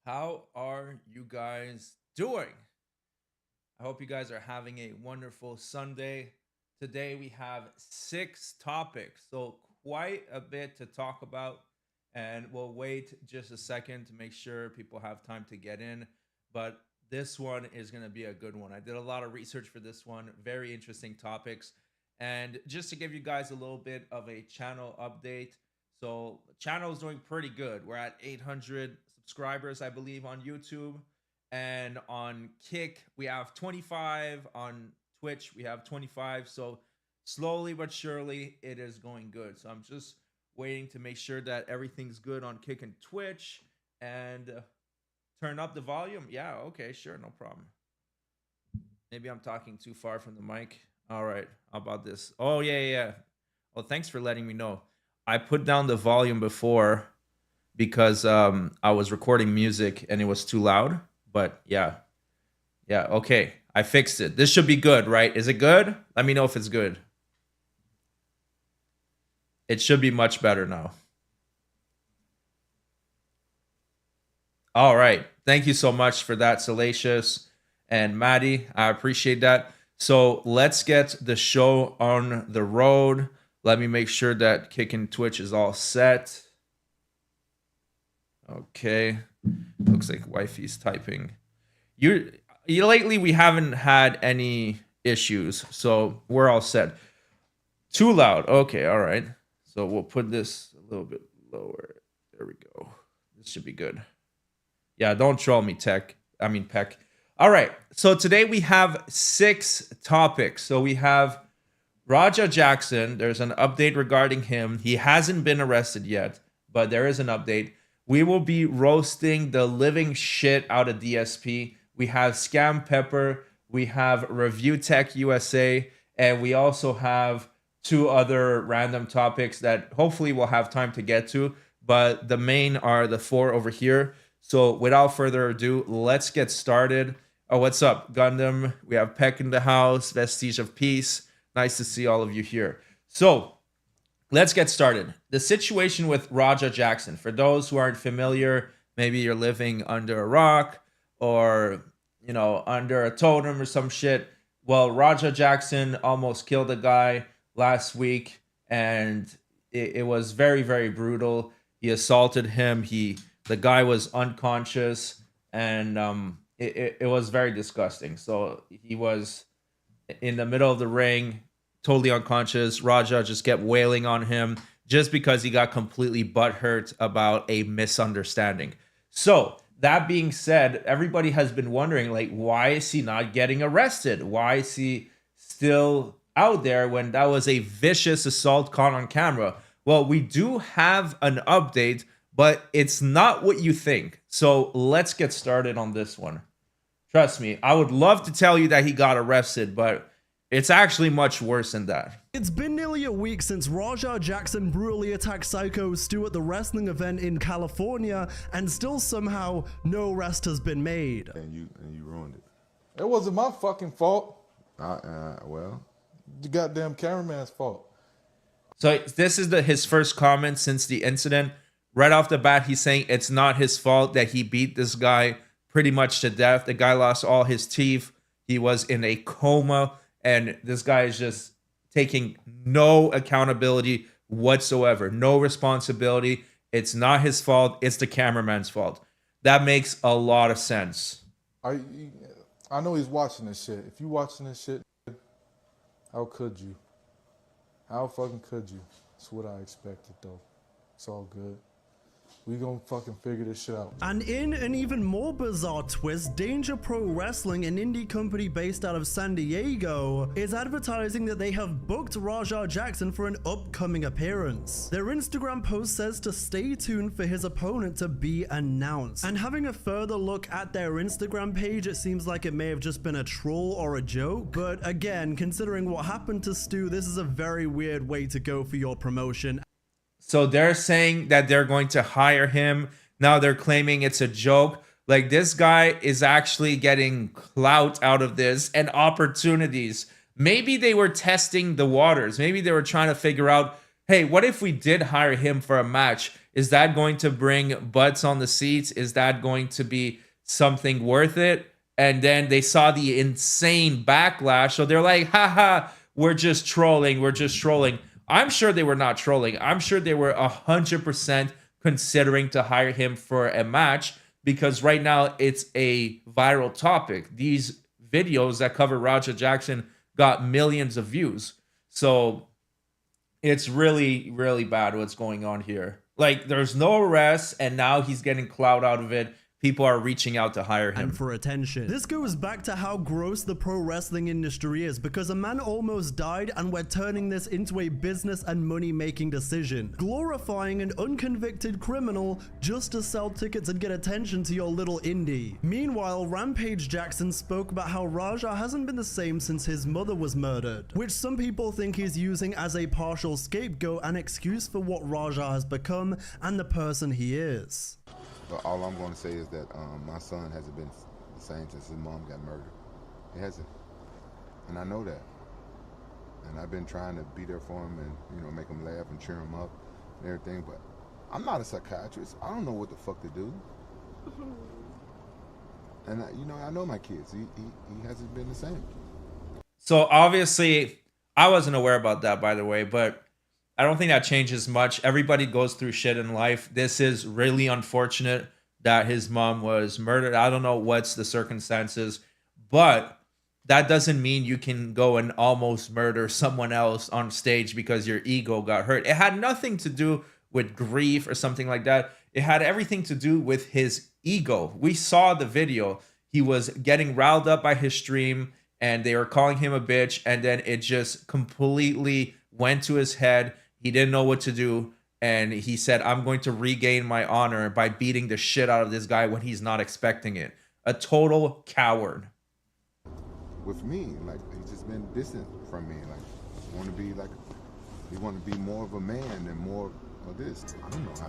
How are you guys doing? I hope you guys are having a wonderful Sunday. Today we have six topics, so quite a bit to talk about. And we'll wait just a second to make sure people have time to get in. But this one is going to be a good one. I did a lot of research for this one, very interesting topics. And just to give you guys a little bit of a channel update, so the channel is doing pretty good. We're at 800 subscribers, I believe, on YouTube. And on Kick, we have 25. On Twitch, we have 25. So slowly but surely, it is going good. So I'm just waiting to make sure that everything's good on Kick and Twitch. And turn up the volume. Yeah, okay, sure, no problem. Maybe I'm talking too far from the mic. All right, how about this? Oh, yeah, yeah, yeah. Well, thanks for letting me know. I put down the volume before because I was recording music and it was too loud. But yeah, yeah, okay. I fixed it. This should be good, right? Is it good? Let me know if it's good. It should be much better now. All right. Thank you so much for that, Salacious and Maddie. I appreciate that. So let's get the show on the road. Let me make sure that Kick and Twitch is all set. Okay. Looks like wifey's typing. You lately we haven't had any issues, so we're all set. Too loud. Okay, all right. So we'll put this a little bit lower. There we go. This should be good. Yeah, don't troll me, Tech. I mean, Peck. All right. So today we have six topics. So we have Raja Jackson. There's an update regarding him. He hasn't been arrested yet, but there is an update. We will be roasting the living shit out of DSP. We have Scam Pepper. We have Review Tech USA. And we also have two other random topics that hopefully we'll have time to get to. But the main are the four over here. So without further ado, let's get started. Oh, what's up, Gundam? We have Peck in the house, Vestige of Peace. Nice to see all of you here. So let's get started. The situation with Raja Jackson. For those who aren't familiar, maybe you're living under a rock or, under a totem or some shit. Well, Raja Jackson almost killed a guy last week, and it was very, very brutal. He assaulted him. The guy was unconscious, and it was very disgusting. So he was in the middle of the ring, totally unconscious. Raja just kept wailing on him just because he got completely butthurt about a misunderstanding. So that being said, everybody has been wondering, like, why is he not getting arrested? Why is he still out there when that was a vicious assault caught on camera? Well, we do have an update, but it's not what you think. So let's get started on this one. Trust me, I would love to tell you that he got arrested, but it's actually much worse than that. It's been nearly a week since Raja Jackson brutally attacked Psycho Stu at the wrestling event in California, and still somehow no arrest has been made. And you ruined it. It wasn't my fucking fault. Well, The goddamn cameraman's fault. So this is his first comment since the incident. Right off the bat, he's saying it's not his fault that he beat this guy pretty much to death. The guy lost all his teeth. He was in a coma, and this guy is just taking no accountability whatsoever, no responsibility. It's not his fault. It's the cameraman's fault. That makes a lot of sense. I know he's watching this shit. If you watching this shit, how could you? How fucking could you? That's what I expected, though. It's all good. We gonna fucking figure this shit out. And in an even more bizarre twist, Danger Pro Wrestling, an indie company based out of San Diego, is advertising that they have booked Raja Jackson for an upcoming appearance. Their Instagram post says to stay tuned for his opponent to be announced. And having a further look at their Instagram page, it seems like it may have just been a troll or a joke. But again, considering what happened to Stu, this is a very weird way to go for your promotion. So they're saying that they're going to hire him. Now they're claiming it's a joke. Like, this guy is actually getting clout out of this and opportunities. Maybe they were testing the waters. Maybe they were trying to figure out, hey, what if we did hire him for a match? Is that going to bring butts on the seats? Is that going to be something worth it? And then they saw the insane backlash. So they're like, haha, we're just trolling. We're just trolling. I'm sure they were not trolling. I'm sure they were 100% considering to hire him for a match, because right now it's a viral topic. These videos that cover Raja Jackson got millions of views. So it's really, really bad what's going on here. Like, there's no arrest, and now he's getting clout out of it. People are reaching out to hire him. And for attention. This goes back to how gross the pro wrestling industry is, because a man almost died and we're turning this into a business and money-making decision, glorifying an unconvicted criminal just to sell tickets and get attention to your little indie. Meanwhile, Rampage Jackson spoke about how Raja hasn't been the same since his mother was murdered, which some people think he's using as a partial scapegoat and excuse for what Raja has become and the person he is. But all I'm going to say is that my son hasn't been the same since his mom got murdered. He hasn't. And I know that. And I've been trying to be there for him and, you know, make him laugh and cheer him up and everything. But I'm not a psychiatrist. I don't know what the fuck to do. And, you know, I know my kids. He hasn't been the same. So obviously, I wasn't aware about that, by the way, but I don't think that changes much. Everybody goes through shit in life. This is really unfortunate that his mom was murdered. I don't know what's the circumstances, but that doesn't mean you can go and almost murder someone else on stage because your ego got hurt. It had nothing to do with grief or something like that. It had everything to do with his ego. We saw the video. He was getting riled up by his stream, and they were calling him a bitch, and then it just completely went to his head. He didn't know what to do, and he said, I'm going to regain my honor by beating the shit out of this guy when he's not expecting it. A total coward. With me, like, he's just been distant from me. Like, he want to be more of a man and more of this. I don't know how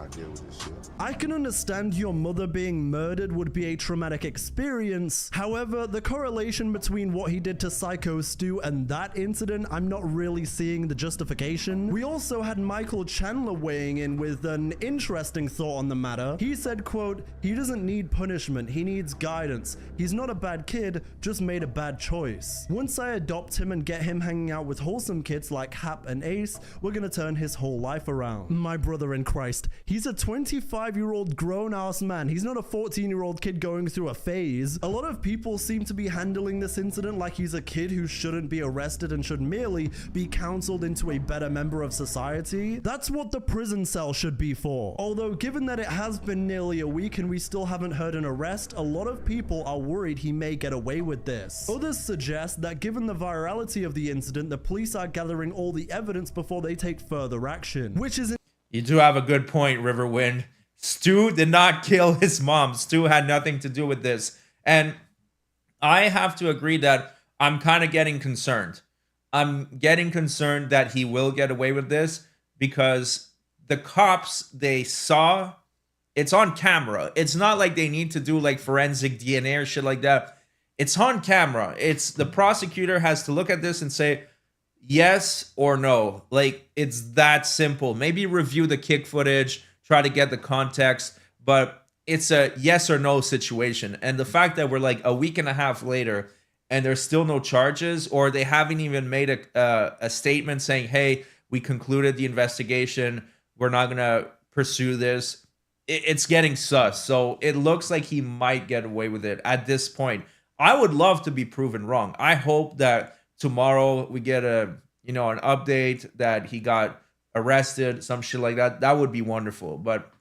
to deal with this shit. I can understand your mother being murdered would be a traumatic experience. However, the correlation between what he did to Psycho Stu and that incident, I'm not really seeing the justification. We also had Michael Chandler weighing in with an interesting thought on the matter. He said, quote, he doesn't need punishment, he needs guidance. He's not a bad kid, just made a bad choice. Once I adopt him and get him hanging out with wholesome kids like Hap and Ace, we're gonna turn his whole life around. My brother in Christ, he's a 25-year-old grown-ass man. He's not a 14-year-old kid going through a phase. A lot of people seem to be handling this incident like he's a kid who shouldn't be arrested and should merely be counseled into a better member of society. That's what the prison cell should be for. Although, given that it has been nearly a week and we still haven't heard an arrest, a lot of people are worried he may get away with this. Others suggest that given the virality of the incident, the police are gathering all the evidence before they take further action, which is You do have a good point, Riverwind. Stu did not kill his mom. Stu had nothing to do with this. And I have to agree that I'm kind of getting concerned. I'm getting concerned that he will get away with this because the cops, they saw, it's on camera. It's not like they need to do like forensic DNA or shit like that. It's on camera. It's the prosecutor has to look at this and say, yes or no. Like, it's that simple. Maybe review the kick footage, try to get the context, but it's a yes or no situation. And the fact that we're like a week and a half later and there's still no charges, or they haven't even made a statement saying, hey, we concluded the investigation, we're not going to pursue this, it's getting sus. So it looks like he might get away with it at this point. I would love to be proven wrong. I hope that tomorrow we get an update that he got arrested, some shit like that. That would be wonderful. But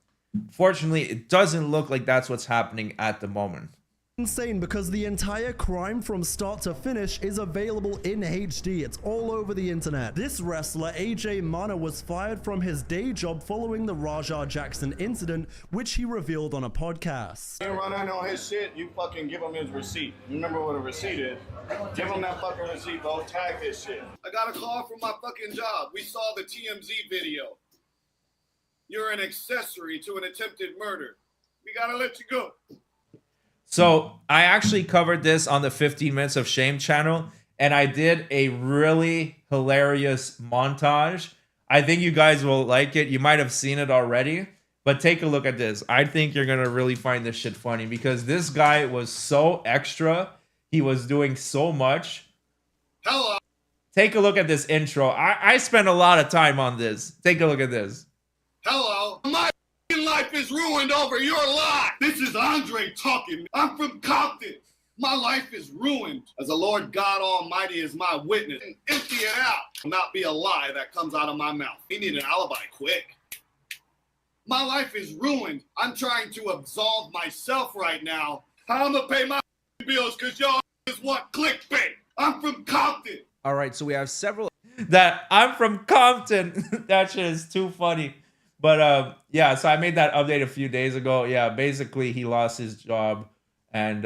fortunately, it doesn't look like that's what's happening at the moment. insane because the entire crime from start to finish is available in HD. It's all over the internet. This wrestler, AJ Mana, was fired from his day job following the Raja Jackson incident, which he revealed on a podcast. You run in on his shit, you fucking give him his receipt. You remember what a receipt is? Give him that fucking receipt, bro. Tag his shit. I got a call from my fucking job. We saw the TMZ video. You're an accessory to an attempted murder. We gotta let you go. So I actually covered this on the 15 Minutes of Shame channel, and I did a really hilarious montage I think you guys will like it. You might have seen it already, but take a look at this. I think you're gonna really find this shit funny because this guy was so extra. He was doing so much. Hello. Take a look at this intro. I spent a lot of time on this. Take a look at this. Hello. My life is ruined over your lie. This is Andre talking. I'm from Compton. My life is ruined. As the Lord God Almighty is my witness. Empty it out. Will not be a lie that comes out of my mouth. We need an alibi quick. My life is ruined. I'm trying to absolve myself right now. How I'm gonna pay my bills because y'all just want clickbait. I'm from Compton. All right, so we have several that I'm from Compton. That shit is too funny. But yeah, so I made that update a few days ago. Yeah, basically he lost his job. And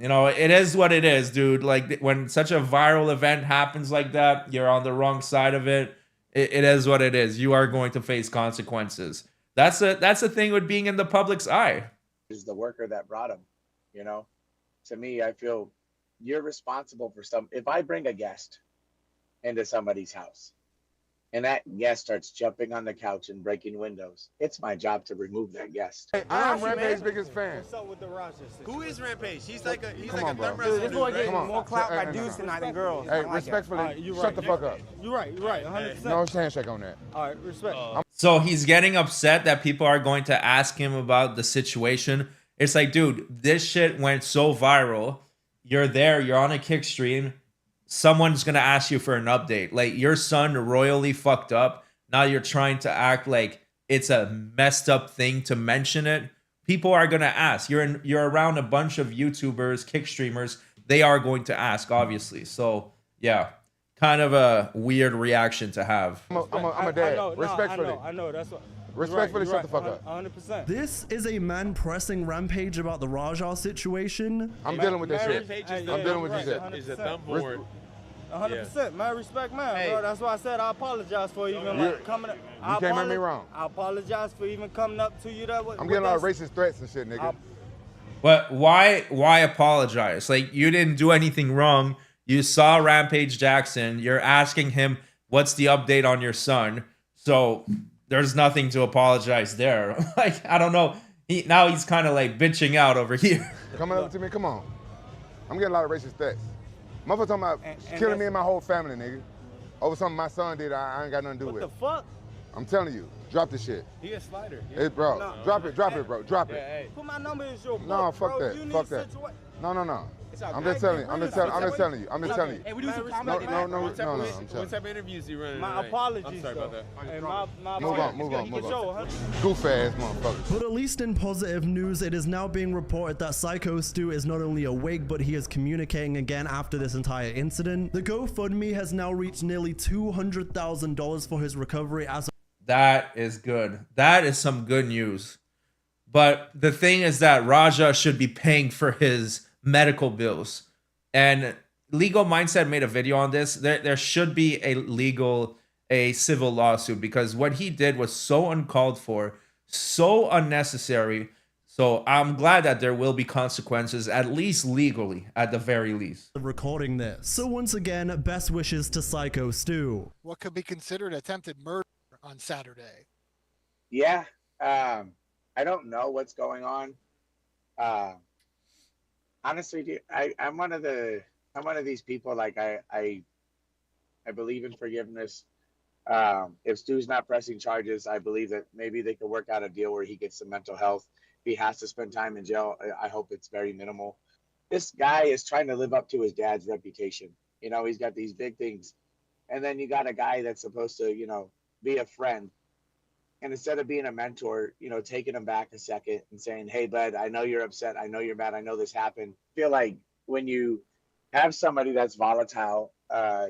you know, it is what it is, dude. Like when such a viral event happens like that, you're on the wrong side of it. It is what it is. You are going to face consequences. That's the thing with being in the public's eye. Is the worker that brought him, you know? To me, I feel you're responsible for some. If I bring a guest into somebody's house and that guest starts jumping on the couch and breaking windows, it's my job to remove that guest. Hey, I'm Rampage's biggest fan. What's up with the Raja situation? Who is Rampage? He's like a on, thumb bro. Dude, this boy getting right? more clout by Hey, dudes tonight than girls. Hey, I like respectfully, it. shut the fuck up. You're right, 100%. No handshake on that. All right, respect. So he's getting upset that people are going to ask him about the situation. It's like, dude, this shit went so viral. You're there, you're on a kick stream. Someone's gonna ask you for an update. Like your son royally fucked up. Now you're trying to act like it's a messed up thing to mention it. People are gonna ask. You're around a bunch of YouTubers, kick streamers. They are going to ask, obviously. So yeah, kind of a weird reaction to have. I'm a dad. Respectfully. I know. That's what. Respectfully, You're shut the fuck up. 100%. This is a man pressing Rampage about the Raja situation. I'm dealing with this shit. Hey, I'm dealing with this shit. 100%. 100%, man. Respect, man, bro. That's why I said I apologize for even like coming up. You can't make me wrong. I apologize for even coming up to you that way. I'm getting a lot of racist threats and shit, nigga. But why apologize? Like you didn't do anything wrong. You saw Rampage Jackson. You're asking him what's the update on your son. So there's nothing to apologize there. Like I don't know. Now he's kind of like bitching out over here. Coming up to me, come on. I'm getting a lot of racist threats. Motherfucker talking about killing me and my whole family, nigga. Over something my son did, I ain't got nothing to do with. What the fuck? I'm telling you, drop this shit. He a slider. Hey, bro, No. drop it, bro, drop it. Hey. Put my number in your book, No, fuck bro. that, You fuck need that. situa- No. I'm just telling you, I'm just telling you. Hey, we do some No, comedy. I'm telling What you. type of interviews you running? My tonight? apologies. I'm sorry about though. that. Hey, my Move apologies. on. For sure, huh? Goof ass motherfucker. But at least in positive news, it is now being reported that Psycho Stu is not only awake, but he is communicating again after this entire incident. The GoFundMe has now reached nearly $200,000 for his recovery as That is good. That is some good news. But the thing is that Raja should be paying for his medical bills. And Legal Mindset made a video on this. There should be a civil lawsuit because what he did was so uncalled for, so unnecessary. So I'm glad that there will be consequences, at least legally, at the very least. recording this. So once again, best wishes to Psycho Stu. What could be considered attempted murder on Saturday? Yeah, I don't know what's going on. Honestly, dude, I'm one of these people. Like I believe in forgiveness. If Stu's not pressing charges, I believe that maybe they could work out a deal where he gets some mental health. If he has to spend time in jail, I hope it's very minimal. This guy is trying to live up to his dad's reputation. You know, he's got these big things, and then you got a guy that's supposed to, you know, be a friend. And instead of being a mentor, you know, taking him back a second and saying, hey, bud, I know you're upset. I know you're mad. I know this happened. I feel like when you have somebody that's volatile,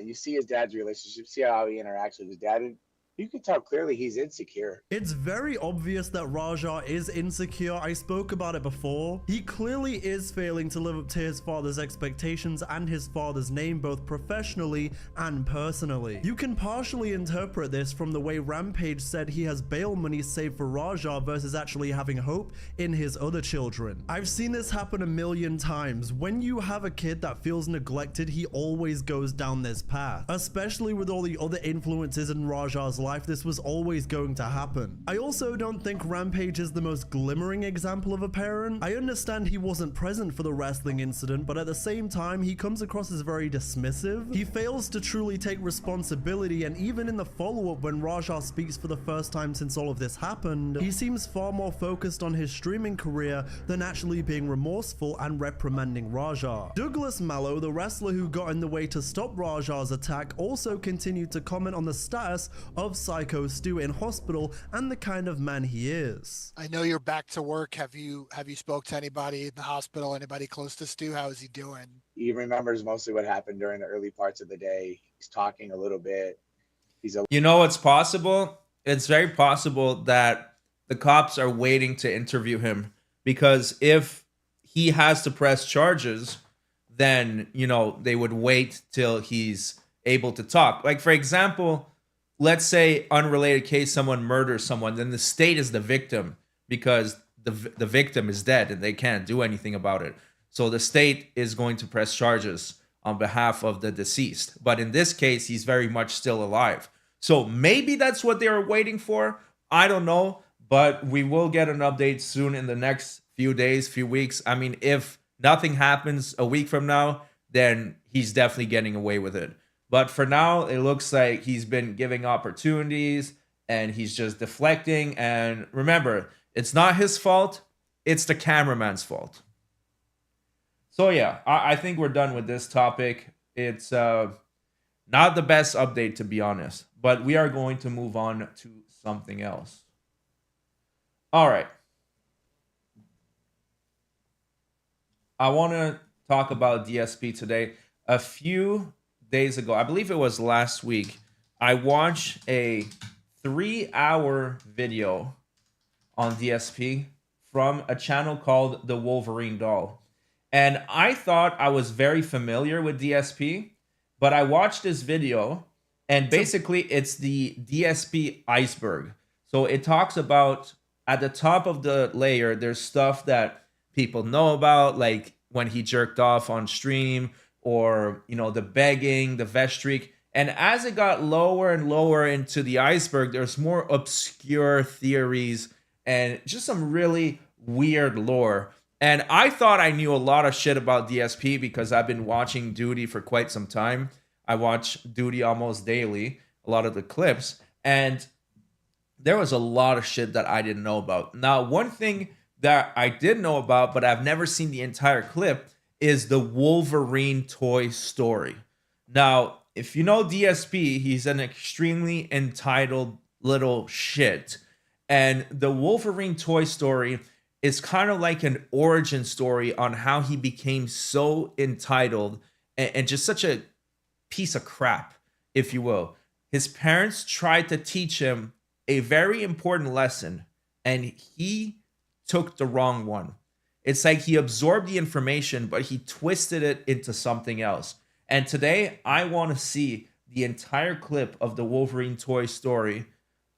you see his dad's relationship, see how he interacts with his dad. And you can tell clearly he's insecure. It's very obvious that Raja is insecure. I spoke about it before. He clearly is failing to live up to his father's expectations and his father's name, both professionally and personally. You can partially interpret this from the way Rampage said he has bail money saved for Raja versus actually having hope in his other children. I've seen this happen a million times. When you have a kid that feels neglected, he always goes down this path, especially with all the other influences in Raja's life this was always going to happen. I also don't think Rampage is the most glimmering example of a parent. I understand he wasn't present for the wrestling incident, but at the same time, he comes across as very dismissive. He fails to truly take responsibility, and even in the follow-up when Raja speaks for the first time since all of this happened, he seems far more focused on his streaming career than actually being remorseful and reprimanding Raja. Douglas Mallow, the wrestler who got in the way to stop Raja's attack, also continued to comment on the status of Psycho Stu in hospital and the kind of man he is. I know you're back to work. Have you spoke to anybody in the hospital? Anybody close to Stu? How is he doing? He remembers mostly what happened during the early parts of the day. He's talking a little bit. You know, it's possible. It's very possible that the cops are waiting to interview him, because if he has to press charges, then, you know, they would wait till he's able to talk. Like, for example, let's say unrelated case, someone murders someone, then the state is the victim because the victim is dead and they can't do anything about it. So the state is going to press charges on behalf of the deceased. But in this case, he's very much still alive. So maybe that's what they were waiting for. I don't know, but we will get an update soon in the next few days, few weeks. I mean, if nothing happens a week from now, then he's definitely getting away with it. But for now, it looks like he's been giving opportunities and he's just deflecting. And remember, it's not his fault. It's the cameraman's fault. So yeah, I think we're done with this topic. It's not the best update, to be honest, but we are going to move on to something else. All right. I want to talk about DSP today. A few days ago, I believe it was last week, I watched a 3-hour video on DSP from a channel called The Wolverine Doll. And I thought I was very familiar with DSP, but I watched this video and basically it's the DSP iceberg. So it talks about at the top of the layer, there's stuff that people know about, like when he jerked off on stream, or, you know, the begging, the vest streak. And as it got lower and lower into the iceberg, there's more obscure theories and just some really weird lore. And I thought I knew a lot of shit about DSP because I've been watching Duty for quite some time. I watch Duty almost daily, a lot of the clips, and there was a lot of shit that I didn't know about. Now, one thing that I did know about, but I've never seen the entire clip, is the Wolverine toy story. Now, if you know DSP, he's an extremely entitled little shit. And the Wolverine toy story is kind of like an origin story on how he became so entitled and just such a piece of crap, if you will. His parents tried to teach him a very important lesson, and he took the wrong one. It's like he absorbed the information, but he twisted it into something else. And today, I want to see the entire clip of the Wolverine toy story,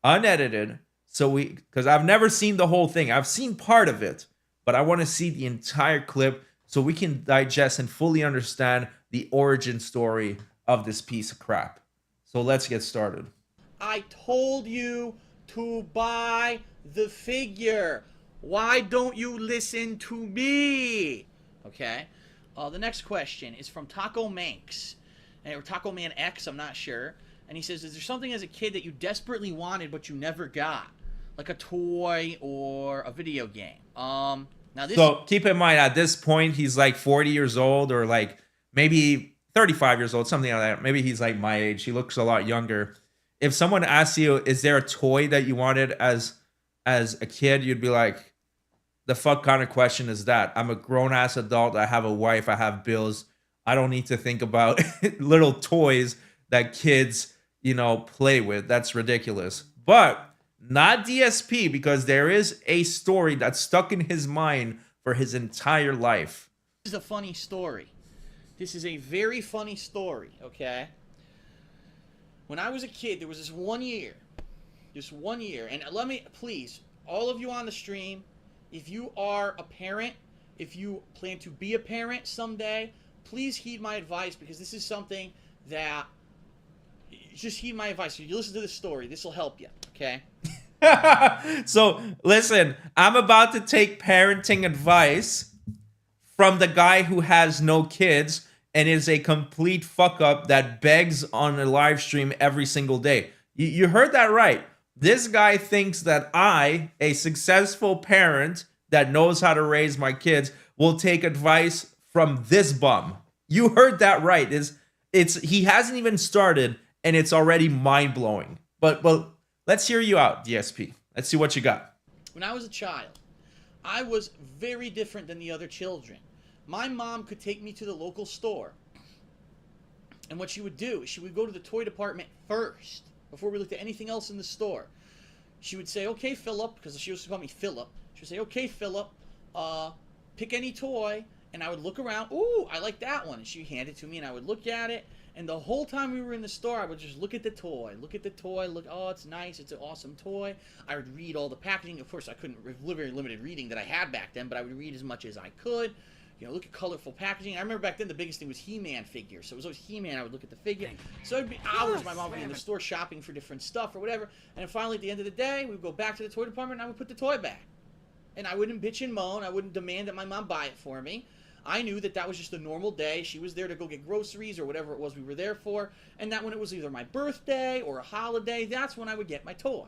unedited, because I've never seen the whole thing. I've seen part of it, but I want to see the entire clip so we can digest and fully understand the origin story of this piece of crap. So let's get started. I told you to buy the figure. Why don't you listen to me? Okay. The next question is from Taco Manx, or Taco Man X, I'm not sure. And he says, is there something as a kid that you desperately wanted but you never got? Like a toy or a video game? Now this. So keep in mind, at this point, he's like 40 years old, or like maybe 35 years old, something like that. Maybe he's like my age. He looks a lot younger. If someone asks you, is there a toy that you wanted as a kid, you'd be like, the fuck kind of question is that? I'm a grown-ass adult. I have a wife. I have bills. I don't need to think about little toys that kids, you know, play with. That's ridiculous. But not DSP, because there is a story that's stuck in his mind for his entire life. This is a funny story. This is a very funny story, okay? When I was a kid, there was this one year, and let me, please, all of you on the stream, if you are a parent, if you plan to be a parent someday, please heed my advice, because this is something that just heed my advice. If you listen to this story, this will help you, okay? So, listen, I'm about to take parenting advice from the guy who has no kids and is a complete fuck up that begs on a live stream every single day. You heard that right. This guy thinks that I, a successful parent that knows how to raise my kids, will take advice from this bum. You heard that right. It's he hasn't even started and it's already mind-blowing. But let's hear you out, DSP. Let's see what you got. When I was a child, I was very different than the other children. My mom could take me to the local store. And what she would do is she would go to the toy department first before we looked at anything else in the store. She would say, okay, Philip, because she used to call me Philip. She would say, okay, Philip, pick any toy. And I would look around. Ooh, I like that one. And she'd hand it to me, and I would look at it. And the whole time we were in the store, I would just look at the toy. Look, oh, it's nice. It's an awesome toy. I would read all the packaging. Of course, I couldn't, very limited reading that I had back then, but I would read as much as I could. You know, look at colorful packaging. I remember back then the biggest thing was He-Man figures. So it was always He-Man. I would look at the figure. So it'd be hours my mom would be in the store shopping for different stuff or whatever. And then finally, at the end of the day, we would go back to the toy department, and I would put the toy back. And I wouldn't bitch and moan. I wouldn't demand that my mom buy it for me. I knew that that was just a normal day. She was there to go get groceries or whatever it was we were there for. And that when it was either my birthday or a holiday, that's when I would get my toy.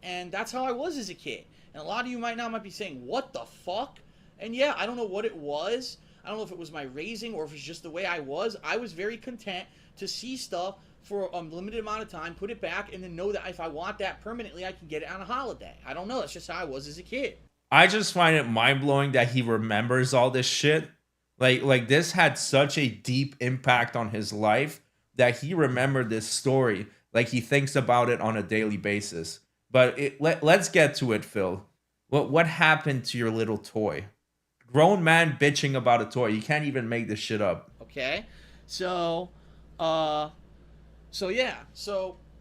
And that's how I was as a kid. And a lot of you might be saying, what the fuck? And yeah, I don't know what it was. I don't know if it was my raising or if it's just the way I was. I was very content to see stuff for a limited amount of time, put it back, and then know that if I want that permanently, I can get it on a holiday. I don't know. That's just how I was as a kid. I just find it mind-blowing that he remembers all this shit. Like this had such a deep impact on his life that he remembered this story. Like he thinks about it on a daily basis. But let's get to it, Phil. What happened to your little toy? Grown man bitching about a toy. You can't even make this shit up. Okay, so I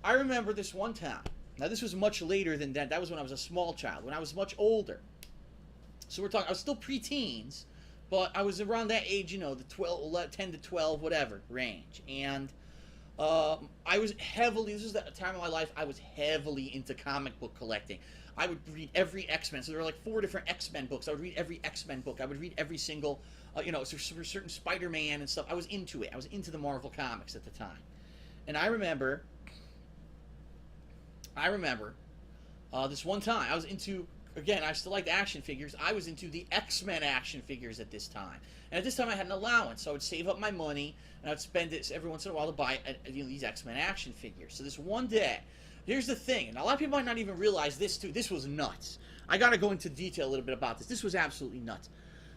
remember this one time. Now this was much later than that. That was when I was a small child. When I was much older. So we're talking. I was still pre-teens. But I was around that age, you know, the 10 to 12, whatever range. And I was heavily, this is the time of my life, I was heavily into comic book collecting. I would read every X-Men. So there were like 4 different X-Men books. I would read every X-Men book. I would read every single, so for certain Spider-Man and stuff. I was into it. I was into the Marvel comics at the time. And I remember this one time, I was into... Again, I still liked action figures. I was into the X-Men action figures at this time. And at this time, I had an allowance. So I would save up my money, and I would spend it every once in a while to buy these X-Men action figures. So this one day, here's the thing. And a lot of people might not even realize this, too. This was nuts. I got to go into detail a little bit about this. This was absolutely nuts.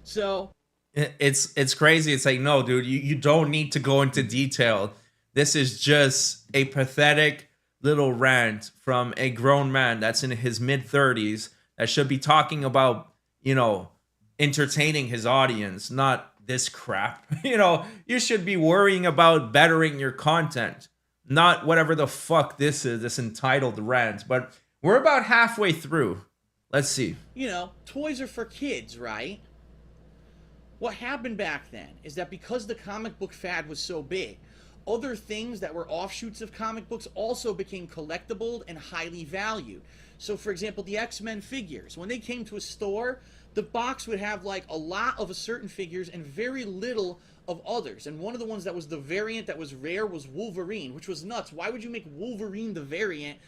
So... It's crazy. It's like, no, dude, you don't need to go into detail. This is just a pathetic little rant from a grown man that's in his mid-30s that should be talking about, entertaining his audience, not this crap. You should be worrying about bettering your content, not whatever the fuck this is, this entitled rant. But we're about halfway through. Let's see. Toys are for kids, right? What happened back then is that because the comic book fad was so big, other things that were offshoots of comic books also became collectible and highly valued. So, for example, the X-Men figures. When they came to a store, the box would have like a lot of certain figures and very little of others. And one of the ones that was the variant that was rare was Wolverine, which was nuts. Why would you make Wolverine the variant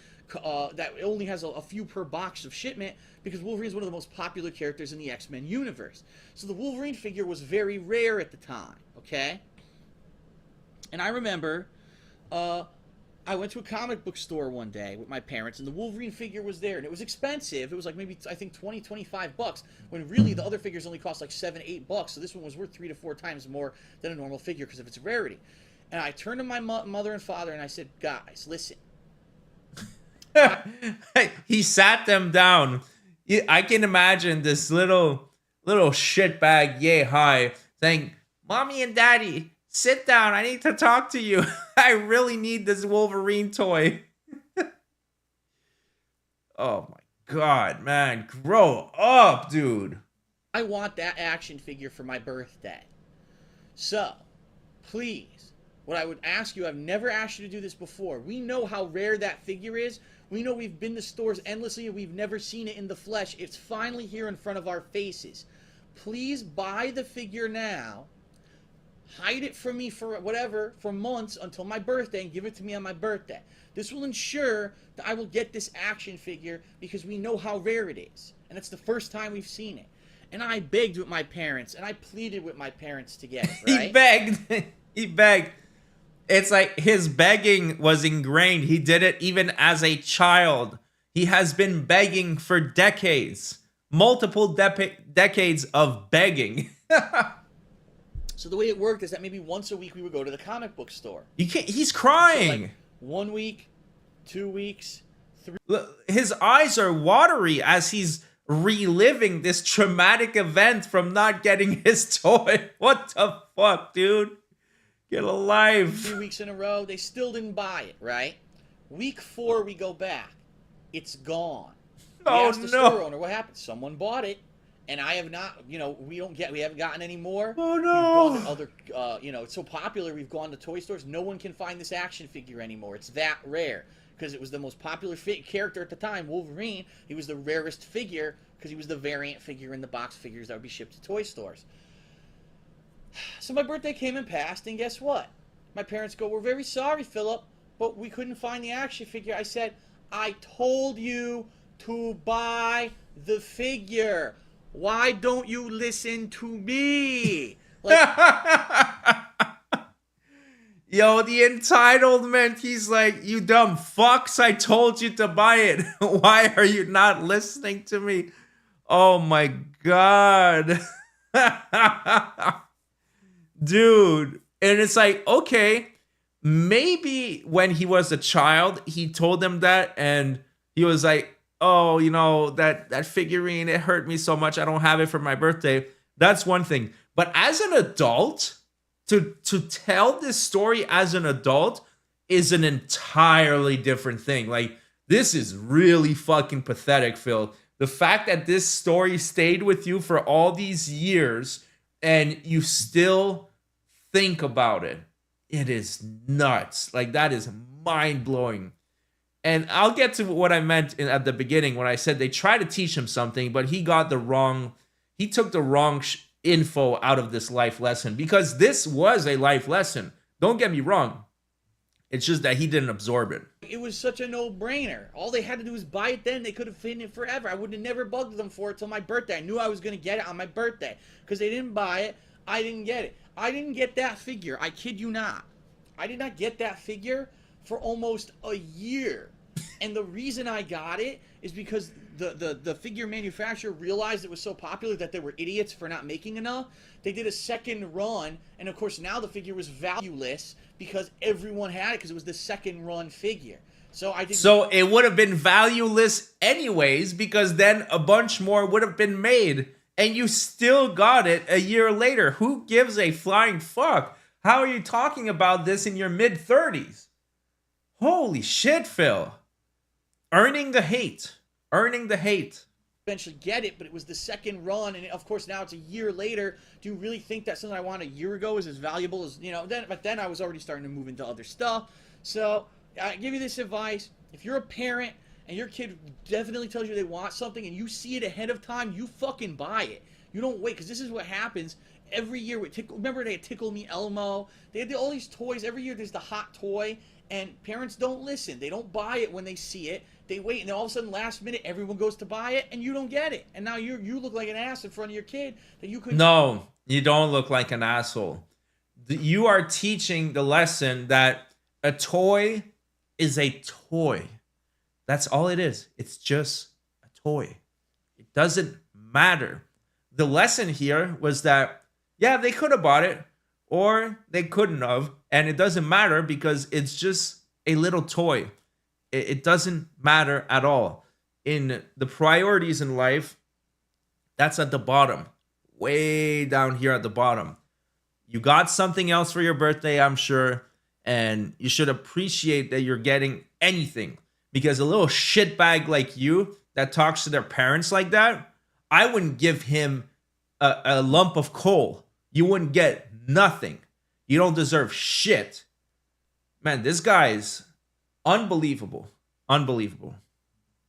that only has a few per box of shipment? Because Wolverine is one of the most popular characters in the X-Men universe. So the Wolverine figure was very rare at the time, okay? And I remember... I went to a comic book store one day with my parents, and the Wolverine figure was there, and it was expensive. It was like maybe, I think, 20, 25 bucks, when really the other figures only cost like 7, 8 bucks, so this one was worth 3 to 4 times more than a normal figure because of its rarity. And I turned to my mother and father, and I said, guys, listen. He sat them down. I can imagine this little shitbag, yay high, saying, Mommy and Daddy, sit down. I need to talk to you. I really need this Wolverine toy. Oh my God, man. Grow up, dude. I want that action figure for my birthday. So, please, what I would ask you, I've never asked you to do this before. We know how rare that figure is. We know we've been to stores endlessly and we've never seen it in the flesh. It's finally here in front of our faces. Please buy the figure now. Hide it from me for whatever, for months until my birthday, and give it to me on my birthday. This will ensure that I will get this action figure because we know how rare it is. And it's the first time we've seen it. And I begged with my parents, and I pleaded with my parents to get it, right? He begged. He begged. It's like his begging was ingrained. He did it even as a child. He has been begging for decades. Multiple decades of begging. So the way it worked is that maybe once a week we would go to the comic book store. You can't. He's crying. So like 1 week, 2 weeks, 3. Look, his eyes are watery as he's reliving this traumatic event from not getting his toy. What the fuck, dude? Get a life. 3 weeks in a row, they still didn't buy it, right? Week 4, we go back. It's gone. We Oh, asked the no. store owner what happened. Someone bought it. And I have not, we haven't gotten any more. Oh, We've no. gone to other, it's so popular, we've gone to toy stores. No one can find this action figure anymore. It's that rare. Because it was the most popular character at the time, Wolverine. He was the rarest figure because he was the variant figure in the box figures that would be shipped to toy stores. So my birthday came and passed, and guess what? My parents go, "We're very sorry, Philip, but we couldn't find the action figure." I said, "I told you to buy the figure. Why don't you listen to me?" Like, Yo, the entitlement. He's like, "You dumb fucks, I told you to buy it. Why are you not listening to me?" Oh my god. Dude. And it's like, okay, maybe when he was a child, he told them that and he was like, "Oh, that figurine, it hurt me so much. I don't have it for my birthday." That's one thing. But as an adult, to tell this story as an adult is an entirely different thing. Like, this is really fucking pathetic, Phil. The fact that this story stayed with you for all these years and you still think about it, it is nuts. Like, that is mind-blowing. And I'll get to what I meant at the beginning when I said they tried to teach him something, but he took the wrong info out of this life lesson, because this was a life lesson. Don't get me wrong. It's just that he didn't absorb it. it was such a no-brainer. All they had to do was buy it then. They could have hidden it forever. I would have never bugged them for it till my birthday. I knew I was going to get it on my birthday. Because they didn't buy it, I didn't get it. I didn't get that figure. I kid you not. I did not get that figure for almost a year. And the reason I got it is because the figure manufacturer realized it was so popular that they were idiots for not making enough. They did a second run, and of course now the figure was valueless because everyone had it because it was the second run figure. So I did. So it would have been valueless anyways, because then a bunch more would have been made, and you still got it a year later. Who gives a flying fuck? How are you talking about this in your mid-30s? Holy shit, Phil. Earning the hate. Earning the hate. Eventually get it, but it was the second run, and of course now it's a year later. Do you really think that something I wanted a year ago is as valuable as, you know, but then I was already starting to move into other stuff. So I give you this advice: if you're a parent and your kid definitely tells you they want something and you see it ahead of time, you fucking buy it. You don't wait, because this is what happens every year with remember they had Tickle Me Elmo? They had all these toys every year. There's the hot toy, and parents don't listen. They don't buy it when they see it. They wait, and then all of a sudden, last minute, everyone goes to buy it, and you don't get it. And now you look like an ass in front of your kid that you could. No, you don't look like an asshole. You are teaching the lesson that a toy is a toy. That's all it is. It's just a toy. It doesn't matter. The lesson here was that, yeah, they could have bought it, or they couldn't have, and it doesn't matter because it's just a little toy. It doesn't matter at all. In the priorities in life, that's at the bottom. Way down here at the bottom. You got something else for your birthday, I'm sure, and you should appreciate that you're getting anything. Because a little shitbag like you that talks to their parents like that, I wouldn't give him a lump of coal. You wouldn't get nothing. You don't deserve shit. Man, this guy's unbelievable. Unbelievable.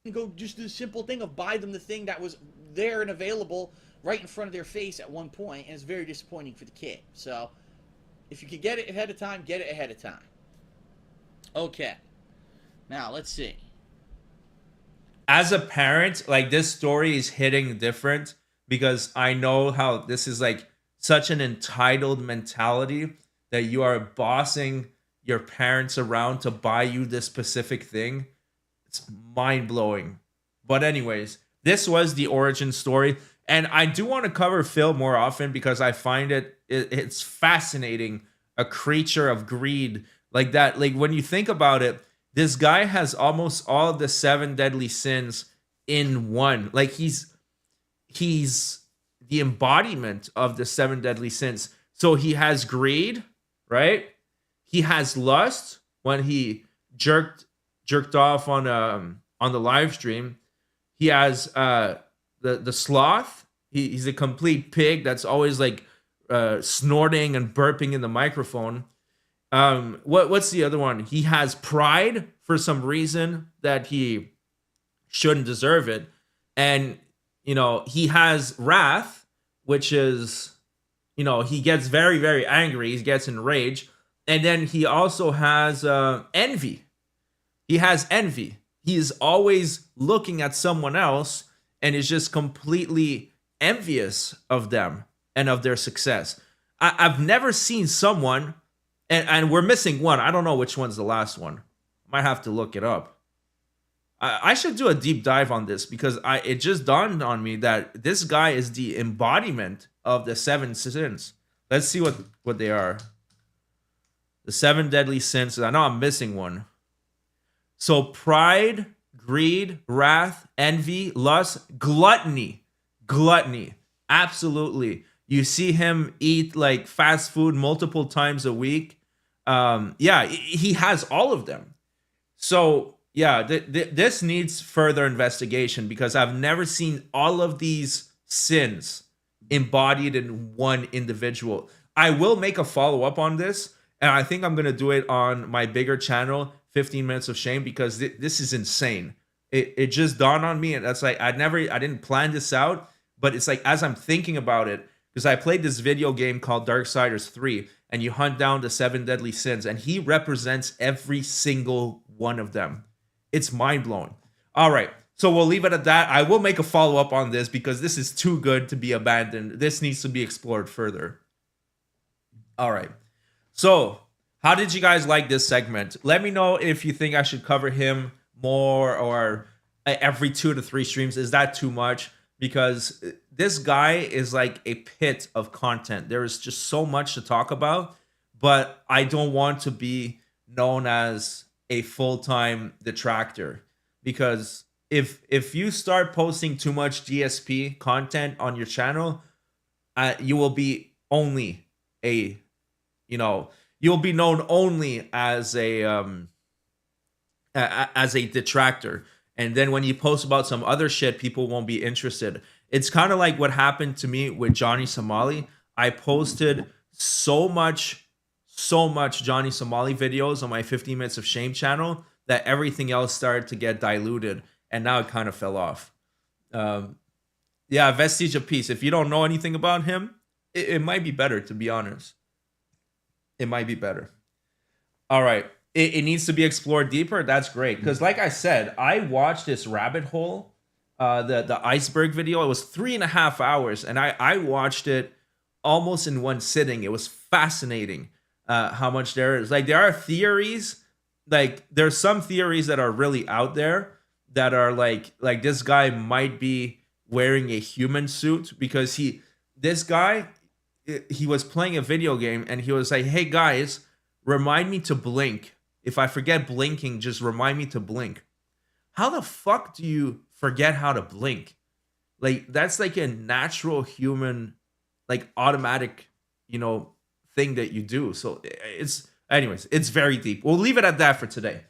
You go just do the simple thing of buy them the thing that was there and available right in front of their face at one point, and it's very disappointing for the kid. So if you could get it ahead of time, get it ahead of time. Okay. Now, let's see. As a parent, like, this story is hitting different because I know how this is like such an entitled mentality that you are bossing your parents around to buy you this specific thing. It's mind blowing. But anyways, this was the origin story, and I do want to cover Phil more often because I find it's fascinating. A creature of greed like that. Like, when you think about it, this guy has almost all the 7 deadly sins in one. Like, he's the embodiment of the 7 deadly sins. So he has greed, right? He has lust when he jerked off on the live stream. He has the sloth. He's a complete pig that's always like snorting and burping in the microphone. What's the other one? He has pride for some reason that he shouldn't deserve it. And, he has wrath, which is, he gets very, very angry. He gets enraged. And then he also has envy. He has envy. He is always looking at someone else and is just completely envious of them and of their success. I've never seen someone, and we're missing one. I don't know which one's the last one. Might have to look it up. I should do a deep dive on this because it just dawned on me that this guy is the embodiment of the 7 sins. Let's see what they are. The 7 deadly sins. I know I'm missing one. So pride, greed, wrath, envy, lust, gluttony. Gluttony. Absolutely. You see him eat like fast food multiple times a week. Yeah, he has all of them. So yeah, this needs further investigation because I've never seen all of these sins embodied in one individual. I will make a follow-up on this, and I think I'm going to do it on my bigger channel, 15 Minutes of Shame, because this is insane. It just dawned on me, and that's like, I didn't plan this out, but it's like, as I'm thinking about it, because I played this video game called Darksiders 3, and you hunt down the 7 deadly sins, and he represents every single one of them. It's mind-blowing. All right, so we'll leave it at that. I will make a follow-up on this because this is too good to be abandoned. This needs to be explored further. All right. So, how did you guys like this segment? Let me know if you think I should cover him more or every 2 to 3 streams. Is that too much? Because this guy is like a pit of content. There is just so much to talk about, but I don't want to be known as a full-time detractor, because if you start posting too much DSP content on your channel, you will be only a, you'll be known only as a detractor. And then when you post about some other shit, people won't be interested. It's kind of like what happened to me with Johnny Somali. I posted so much Johnny Somali videos on my 15 Minutes of Shame channel that everything else started to get diluted, and now it kind of fell off. Yeah, Vestige of Peace. If you don't know anything about him, it might be better, to be honest. It might be better. All right. It needs to be explored deeper. That's great. Because like I said, I watched this rabbit hole, the iceberg video. It was 3.5 hours, and I watched it almost in one sitting. It was fascinating how much there is. Like, there are theories. Like, there's some theories that are really out there that are like this guy might be wearing a human suit because this guy was playing a video game and he was like, hey guys, remind me to blink. If I forget blinking, just remind me to blink. How the fuck do you forget how to blink? Like, that's like a natural human, like, automatic, thing that you do. So anyways, it's very deep. We'll leave it at that for today.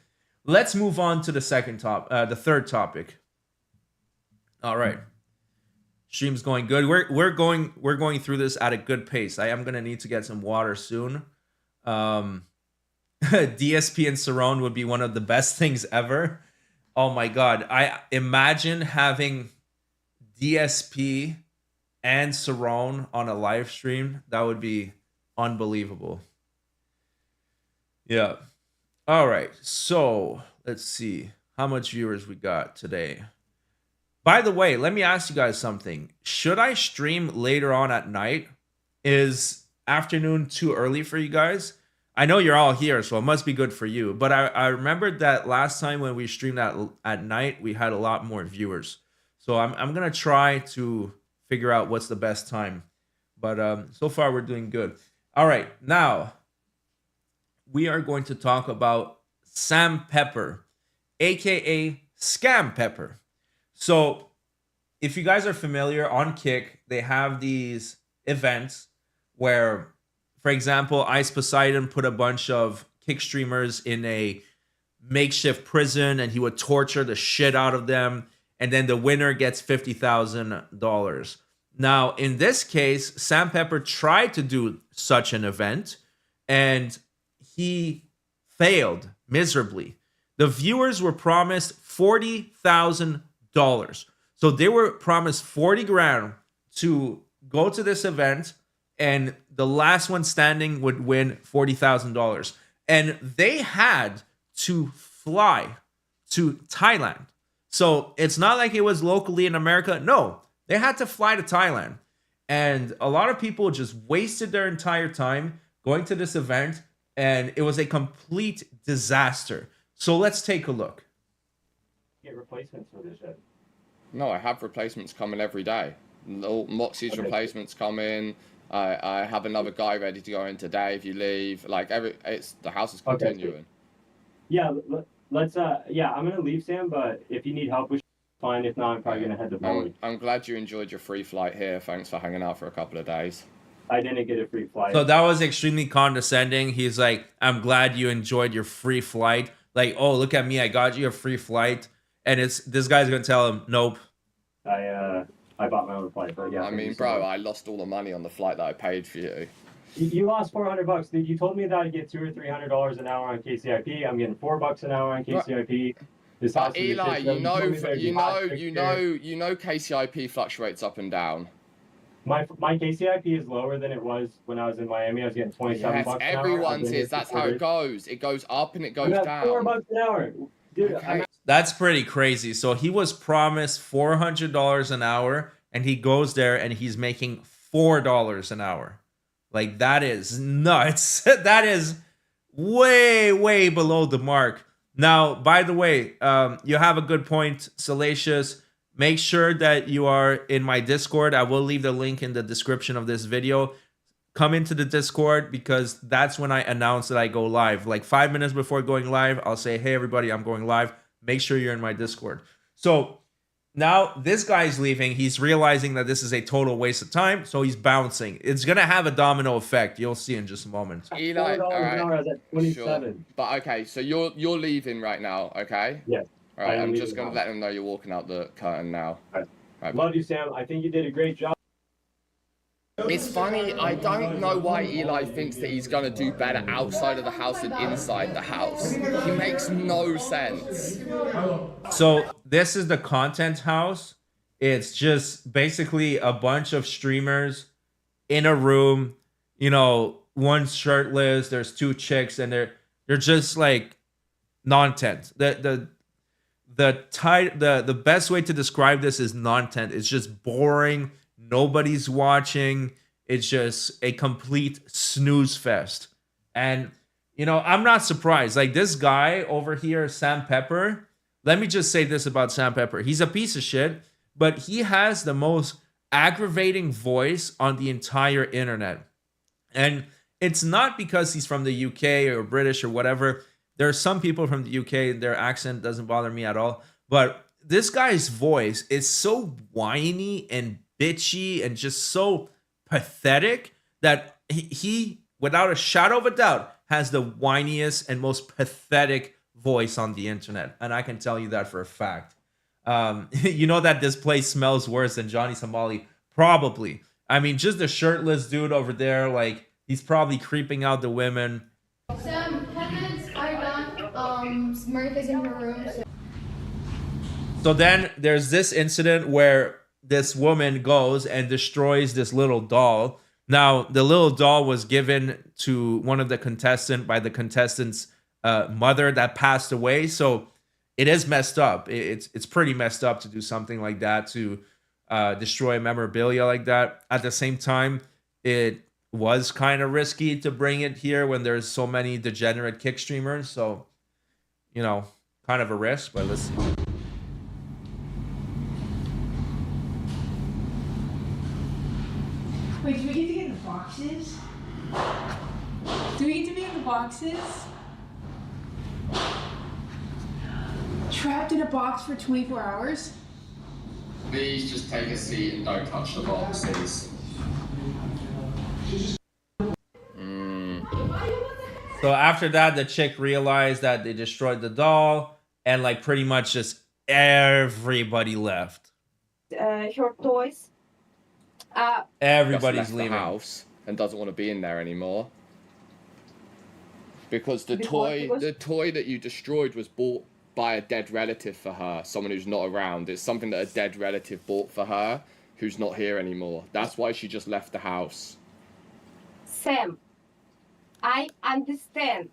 Let's move on to the third topic. All right. Stream's going good. We're going through this at a good pace. I am gonna need to get some water soon. DSP and Cerrone would be one of the best things ever. Oh my god, I imagine having DSP and Cerrone on a live stream. That would be unbelievable. Yeah. All right. So let's see how much viewers we got today. By the way, let me ask you guys something. Should I stream later on at night? Is afternoon too early for you guys? I know you're all here, so it must be good for you. But I remembered that last time when we streamed at night, we had a lot more viewers. So I'm gonna try to figure out what's the best time. But so far we're doing good. All right, now we are going to talk about Sam Pepper, aka Scam Pepper. So if you guys are familiar, on Kick, they have these events where, for example, Ice Poseidon put a bunch of Kick streamers in a makeshift prison and he would torture the shit out of them. And then the winner gets $50,000. Now, in this case, Sam Pepper tried to do such an event and he failed miserably. The viewers were promised $40,000. So they were promised 40 grand to go to this event, and the last one standing would win $40,000. And they had to fly to Thailand. So it's not like it was locally in America. No, they had to fly to Thailand. And a lot of people just wasted their entire time going to this event, and it was a complete disaster. So let's take a look. Get replacements for this shit. No, I have replacements coming every day. Moxie's replacements come in. I have another guy ready to go in today if you leave. Like the house is continuing. Okay, yeah, let's yeah, I'm gonna leave, Sam, but if you need help with fine. If not, I'm probably gonna head to Boeing. I'm glad you enjoyed your free flight here. Thanks for hanging out for a couple of days. I didn't get a free flight. So that was extremely condescending. He's like, I'm glad you enjoyed your free flight. Like, oh, look at me, I got you a free flight. And this guy's gonna tell him, nope. I bought my own flight, but yeah. I mean, bro, I lost all the money on the flight that I paid for you. You lost $400, dude. You told me that I'd get $200 or $300 an hour on KCIP. I'm getting $4 an hour on KCIP. This but Eli, you know KCIP fluctuates up and down. My KCIP is lower than it was when I was in Miami. I was getting $27 an hour. Everyone's is. That's how it goes. It goes up and it goes down. $4 an hour, dude. Okay. That's pretty crazy. So he was promised $400 an hour, and he goes there and he's making $4 an hour. Like, that is nuts. That is way, way below the mark. Now, by the way, you have a good point, Salacious. Make sure that you are in my Discord. I will leave the link in the description of this video. Come into the Discord because that's when I announce that I go live. Like 5 minutes before going live, I'll say, hey, everybody, I'm going live. Make sure you're in my Discord. So now this guy's leaving. He's realizing that this is a total waste of time. So he's bouncing. It's going to have a domino effect. You'll see in just a moment. Eli, all right. At 27. Sure. But okay, so you're leaving right now, okay? Yeah. All right, I'm just going to let them know you're walking out the curtain now. All right. Love you, Sam. I think you did a great job. It's funny, I don't know why Eli thinks that he's going to do better outside of the house than inside the house. He makes no sense. So this is the content house. It's just basically a bunch of streamers in a room, you know, one's shirtless, there's two chicks, and they're just like non-tent. The best way to describe this is non-tent. It's just boring. Nobody's watching. It's just a complete snooze fest. And, you know, I'm not surprised. Like, this guy over here, Sam Pepper, let me just say this about Sam Pepper. He's a piece of shit, but he has the most aggravating voice on the entire internet. And it's not because he's from the UK or British or whatever. There are some people from the UK, their accent doesn't bother me at all. But this guy's voice is so whiny and bitchy and just so pathetic that he, without a shadow of a doubt, has the whiniest and most pathetic voice on the internet. And I can tell you that for a fact. You know that this place smells worse than Johnny Somali? Probably. I mean, just the shirtless dude over there, like, he's probably creeping out the women. Sam, 10 minutes Martha's in her room. So then there's this incident where this woman goes and destroys this little doll. Now, the little doll was given to one of the contestant by the contestant's mother that passed away. So it is messed up. It's pretty messed up to do something like that, to destroy memorabilia like that. At the same time, it was kind of risky to bring it here when there's so many degenerate kick streamers. So, you know, kind of a risk, but let's see. Wait, do we get to get in the boxes? Do we get to be in the boxes? Trapped in a box for 24 hours? Please just take a seat and don't touch the boxes. So after that, the chick realized that they destroyed the doll, and like pretty much just everybody left. Her toys. Everybody's Just left leaving the house and doesn't want to be in there anymore. Because the toy that you destroyed was bought by a dead relative for her, someone who's not around. It's something that a dead relative bought for her, who's not here anymore. That's why she just left the house. Sam, I understand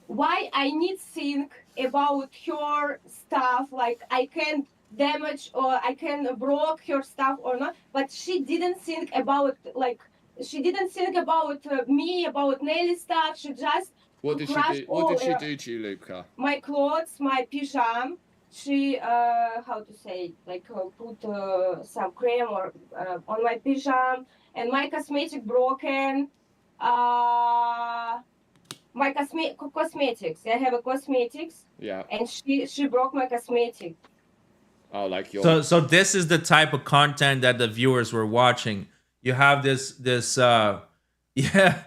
why I need think about her stuff. Like I can damage or I can broke her stuff or not, but she didn't think about me, about Nelly stuff. She just What did she do? What did she do to you, Luca? my clothes, my pyjama. She how to say, like put some cream or on my pyjama, and my cosmetic broken. My cosmetics. I have a cosmetics. Yeah. And she broke my cosmetic. Oh, like your. So this is the type of content that the viewers were watching. You have this yeah.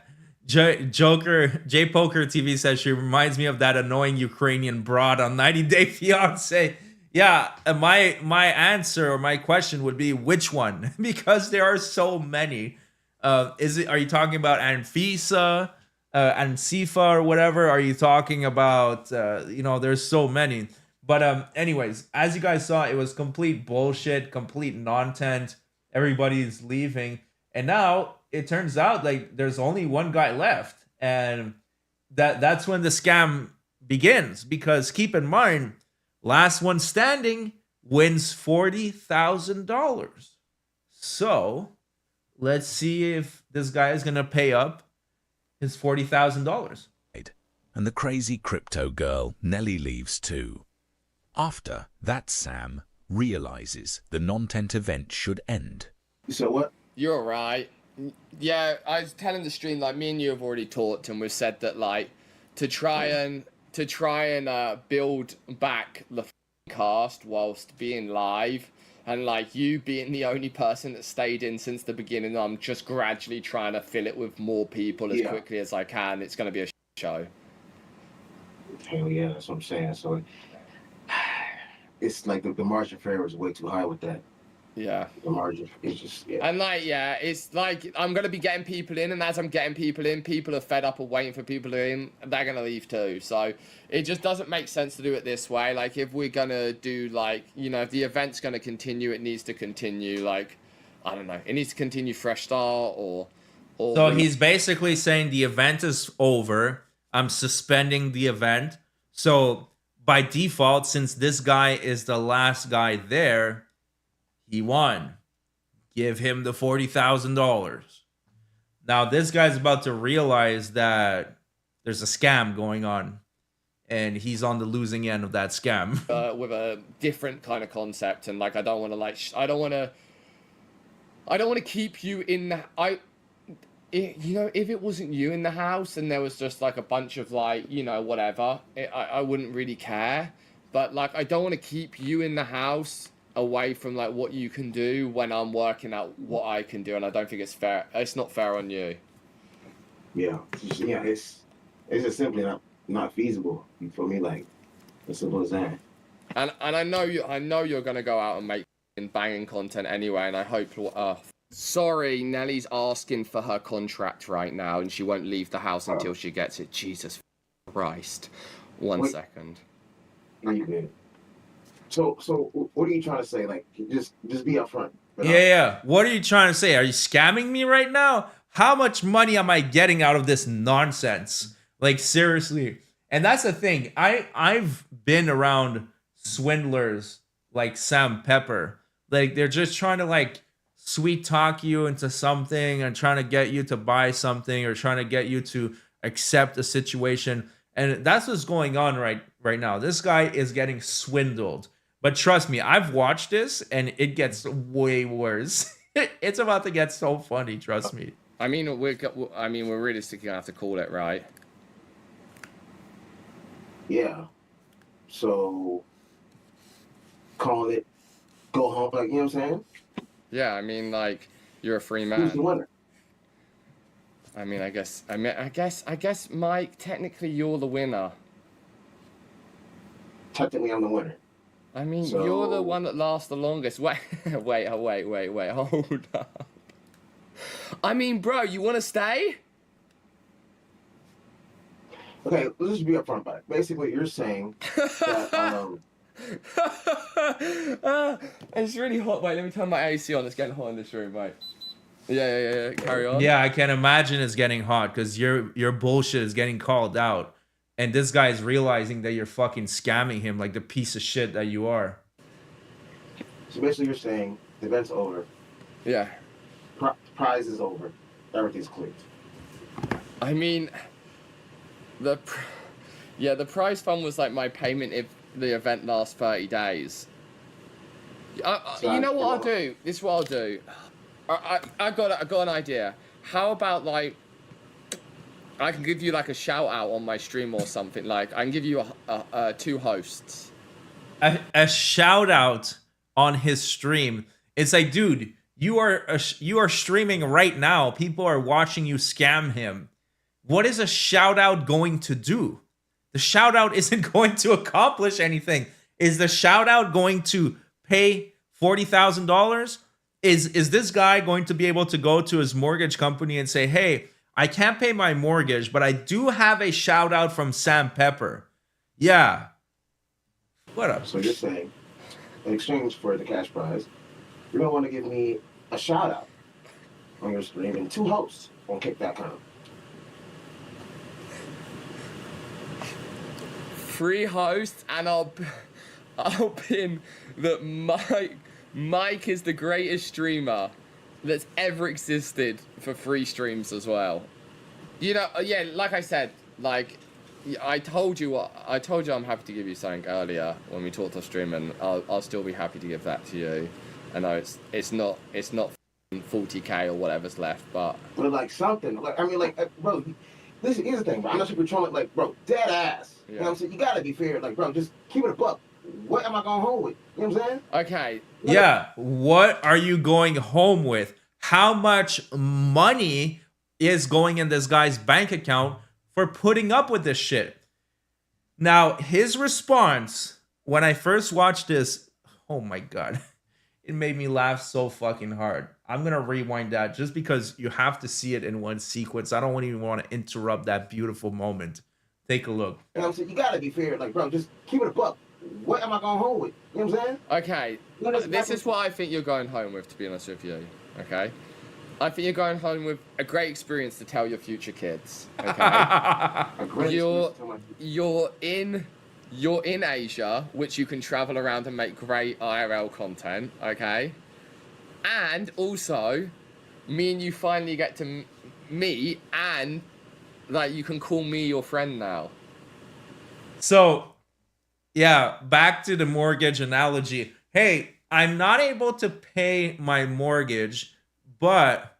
J Poker TV says she reminds me of that annoying Ukrainian broad on 90 Day Fiance. Yeah, my answer or my question would be which one? Because there are so many. Are you talking about Anfisa, Ansifa, or whatever? Are you talking about there's so many. But anyways, as you guys saw, it was complete bullshit, complete non-tent. Everybody's leaving, and now it turns out like there's only one guy left, and that's when the scam begins. Because keep in mind, last one standing wins $40,000. So let's see if this guy is gonna pay up his $40,000. And the crazy crypto girl Nelly leaves too. After that, Sam realizes the non-tent event should end. So what? You're right. Yeah, I was telling the stream, like, me and you have already talked, and we've said that, like, to try and build back the cast whilst being live, and like you being the only person that stayed in since the beginning, I'm just gradually trying to fill it with more people as quickly as I can. It's going to be a show. Hell yeah, that's what I'm saying. So it's like the margin for error is way too high with that. Yeah. The margin is just, yeah. And like, yeah, it's like I'm going to be getting people in, and as I'm getting people in, people are fed up of waiting for people in, they're going to leave too. So it just doesn't make sense to do it this way. Like, if we're going to do, like, you know, if the event's going to continue, it needs to continue, like, I don't know, it needs to continue fresh start or So he's basically saying the event is over. I'm suspending the event. So by default, since this guy is the last guy there, he won. Give him the $40,000. Now this guy's about to realize that there's a scam going on, and he's on the losing end of that scam. With a different kind of concept, and like I don't want to keep you in the you know, if it wasn't you in the house and there was just like a bunch of like, you know, whatever, I wouldn't really care. But like I don't want to keep you in the house away from like what you can do when I'm working out what I can do, and I don't think it's fair. It's not fair on you. Yeah, it's just simply not feasible for me. Like, as simple as that. And I know you're gonna go out and make banging content anyway, and I hope. Sorry, Nelly's asking for her contract right now, and she won't leave the house until she gets it. Jesus Christ. One Wait. second. No, you good. So what are you trying to say? Like, just be upfront. Yeah. What are you trying to say? Are you scamming me right now? How much money am I getting out of this nonsense? Like, seriously. And that's the thing. I've been around swindlers like Sam Pepper. Like, they're just trying to like sweet talk you into something and trying to get you to buy something or trying to get you to accept a situation. And that's what's going on right now. This guy is getting swindled. But trust me, I've watched this and it gets way worse. It's about to get so funny, trust me. I mean, we're realistically gonna have to call it, right? Yeah. So call it, go home, like, you know what I'm saying? Yeah, I mean, like, you're a free man. Who's the winner? I mean, I guess, Mike, technically you're the winner. Technically, I'm the winner. I mean, So- you're the one that lasts the longest. Wait, hold up. I mean, bro, you want to stay? Okay, let's just be upfront about it. Basically, you're saying that It's really hot. Wait, let me turn my AC on. It's getting hot in this room, mate. Yeah. Carry on. Yeah, I can imagine it's getting hot because your bullshit is getting called out. And this guy is realizing that you're fucking scamming him like the piece of shit that you are. so basically you're saying the event's over, Yeah. prize is over, everything's cleared. I mean, the prize fund was like my payment if the event lasts 30 days. You know what I'll do? This is what I'll do. I got an idea. How about like I can give you like a shout out on my stream or something. Like I can give you a 2 hosts. A shout out on his stream. It's like, dude, you are streaming right now. People are watching you scam him. What is a shout out going to do? The shout out isn't going to accomplish anything. Is the shout out going to pay $40,000? Is this guy going to be able to go to his mortgage company and say, hey, I can't pay my mortgage, but I do have a shout out from Sam Pepper. Yeah. What up? So you're saying, in exchange for the cash prize, you're gonna want to give me a shout out on your stream and 2 hosts on Kick.com. Free hosts, and I'll pin that Mike is the greatest streamer that's ever existed for free streams as well. You know, yeah, like I said, like I told you I'm happy to give you something earlier when we talked off stream, and I'll still be happy to give that to you. I know it's not 40k or whatever's left, but like something, like I mean, like bro, here's the thing, bro. I'm not super trolling, like bro, dead ass. You know what I'm saying? You gotta be fair, like bro, just keep it a buck. What am I going home with? You know what I'm saying? Okay. Yeah. What are you going home with? How much money is going in this guy's bank account for putting up with this shit? Now, his response when I first watched this, oh my God, it made me laugh so fucking hard. I'm going to rewind that just because you have to see it in one sequence. I don't even want to interrupt that beautiful moment. Take a look. You know what I'm saying? You gotta be fair, like bro, just keep it a buck. What am I going home with? You know what I'm saying? Okay, this is what I think you're going home with, to be honest with you. Okay, I think you're going home with a great experience to tell your future kids. Okay, you're in Asia, which you can travel around and make great IRL content. Okay, and also, me and you finally get to meet, and like you can call me your friend now. So, yeah, back to the mortgage analogy. Hey, I'm not able to pay my mortgage, but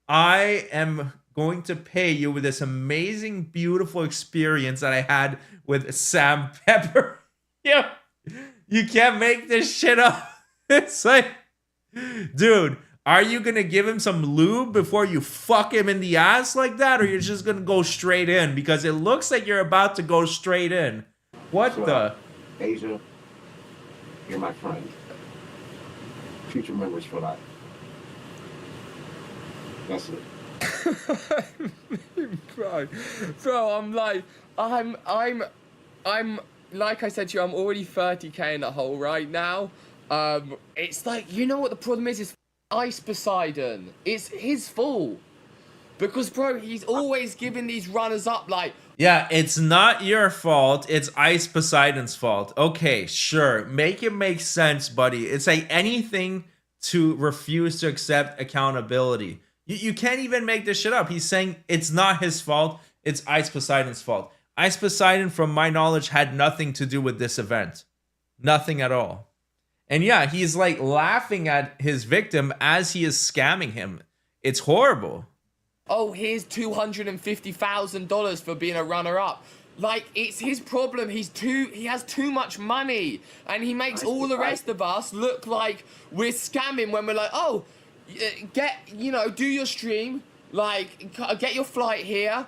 I am going to pay you with this amazing, beautiful experience that I had with Sam Pepper. Yeah, you can't make this shit up. It's like, dude, are you going to give him some lube before you fuck him in the ass like that? Or you're just going to go straight in? Because it looks like you're about to go straight in. What the? Asia, you're my friend. Future memories for life. That's it. Bro, I'm like, I'm like I said to you, I'm already 30k in the hole right now. It's like, you know what the problem is? It's Ice Poseidon. It's his fault. Because, bro, he's always giving these runners up like... Yeah, it's not your fault. It's Ice Poseidon's fault. Okay, sure. Make it make sense, buddy. It's like anything to refuse to accept accountability. You can't even make this shit up. He's saying it's not his fault. It's Ice Poseidon's fault. Ice Poseidon, from my knowledge, had nothing to do with this event. Nothing at all. And yeah, he's like laughing at his victim as he is scamming him. It's horrible. Oh, here's $250,000 for being a runner-up. Like, it's his problem. He has too much money, and he makes all the rest of us look like we're scamming when we're like, oh, do your stream, like, get your flight here,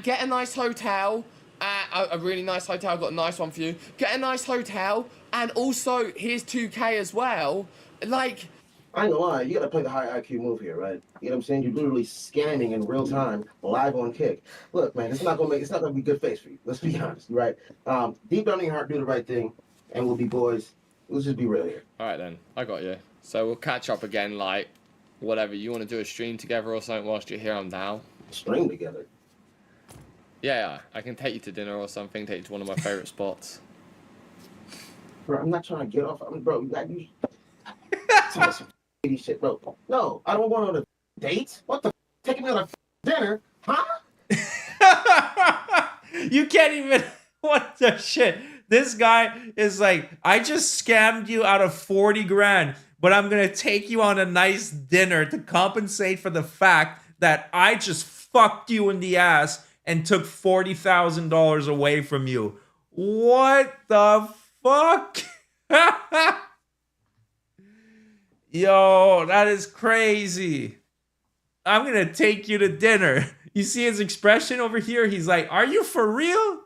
get a nice hotel, a really nice hotel. I've got a nice one for you. Get a nice hotel, and also here's 2K as well. Like, I ain't gonna lie, you gotta play the high IQ move here, right? You know what I'm saying? You're literally scamming in real time, live on Kick. Look, man, it's not gonna be good face for you. Let's be honest, right? Deep down in your heart, do the right thing, and we'll be boys. Let's just be real here. All right then, I got you. So we'll catch up again, like, whatever. You want to do a stream together or something whilst you're here? I'm down. Stream together? Yeah, I can take you to dinner or something. Take you to one of my favorite spots. Bro, I'm not trying to get off. Bro, you some shit, bro. No, I don't want on a date. What the taking me on a dinner, huh? You can't even. What the shit? This guy is like, I just scammed you out of 40 grand, but I'm gonna take you on a nice dinner to compensate for the fact that I just fucked you in the ass and took $40,000 away from you. What the fuck? Yo, that is crazy. I'm gonna take you to dinner. You see his expression over here? He's like, are you for real?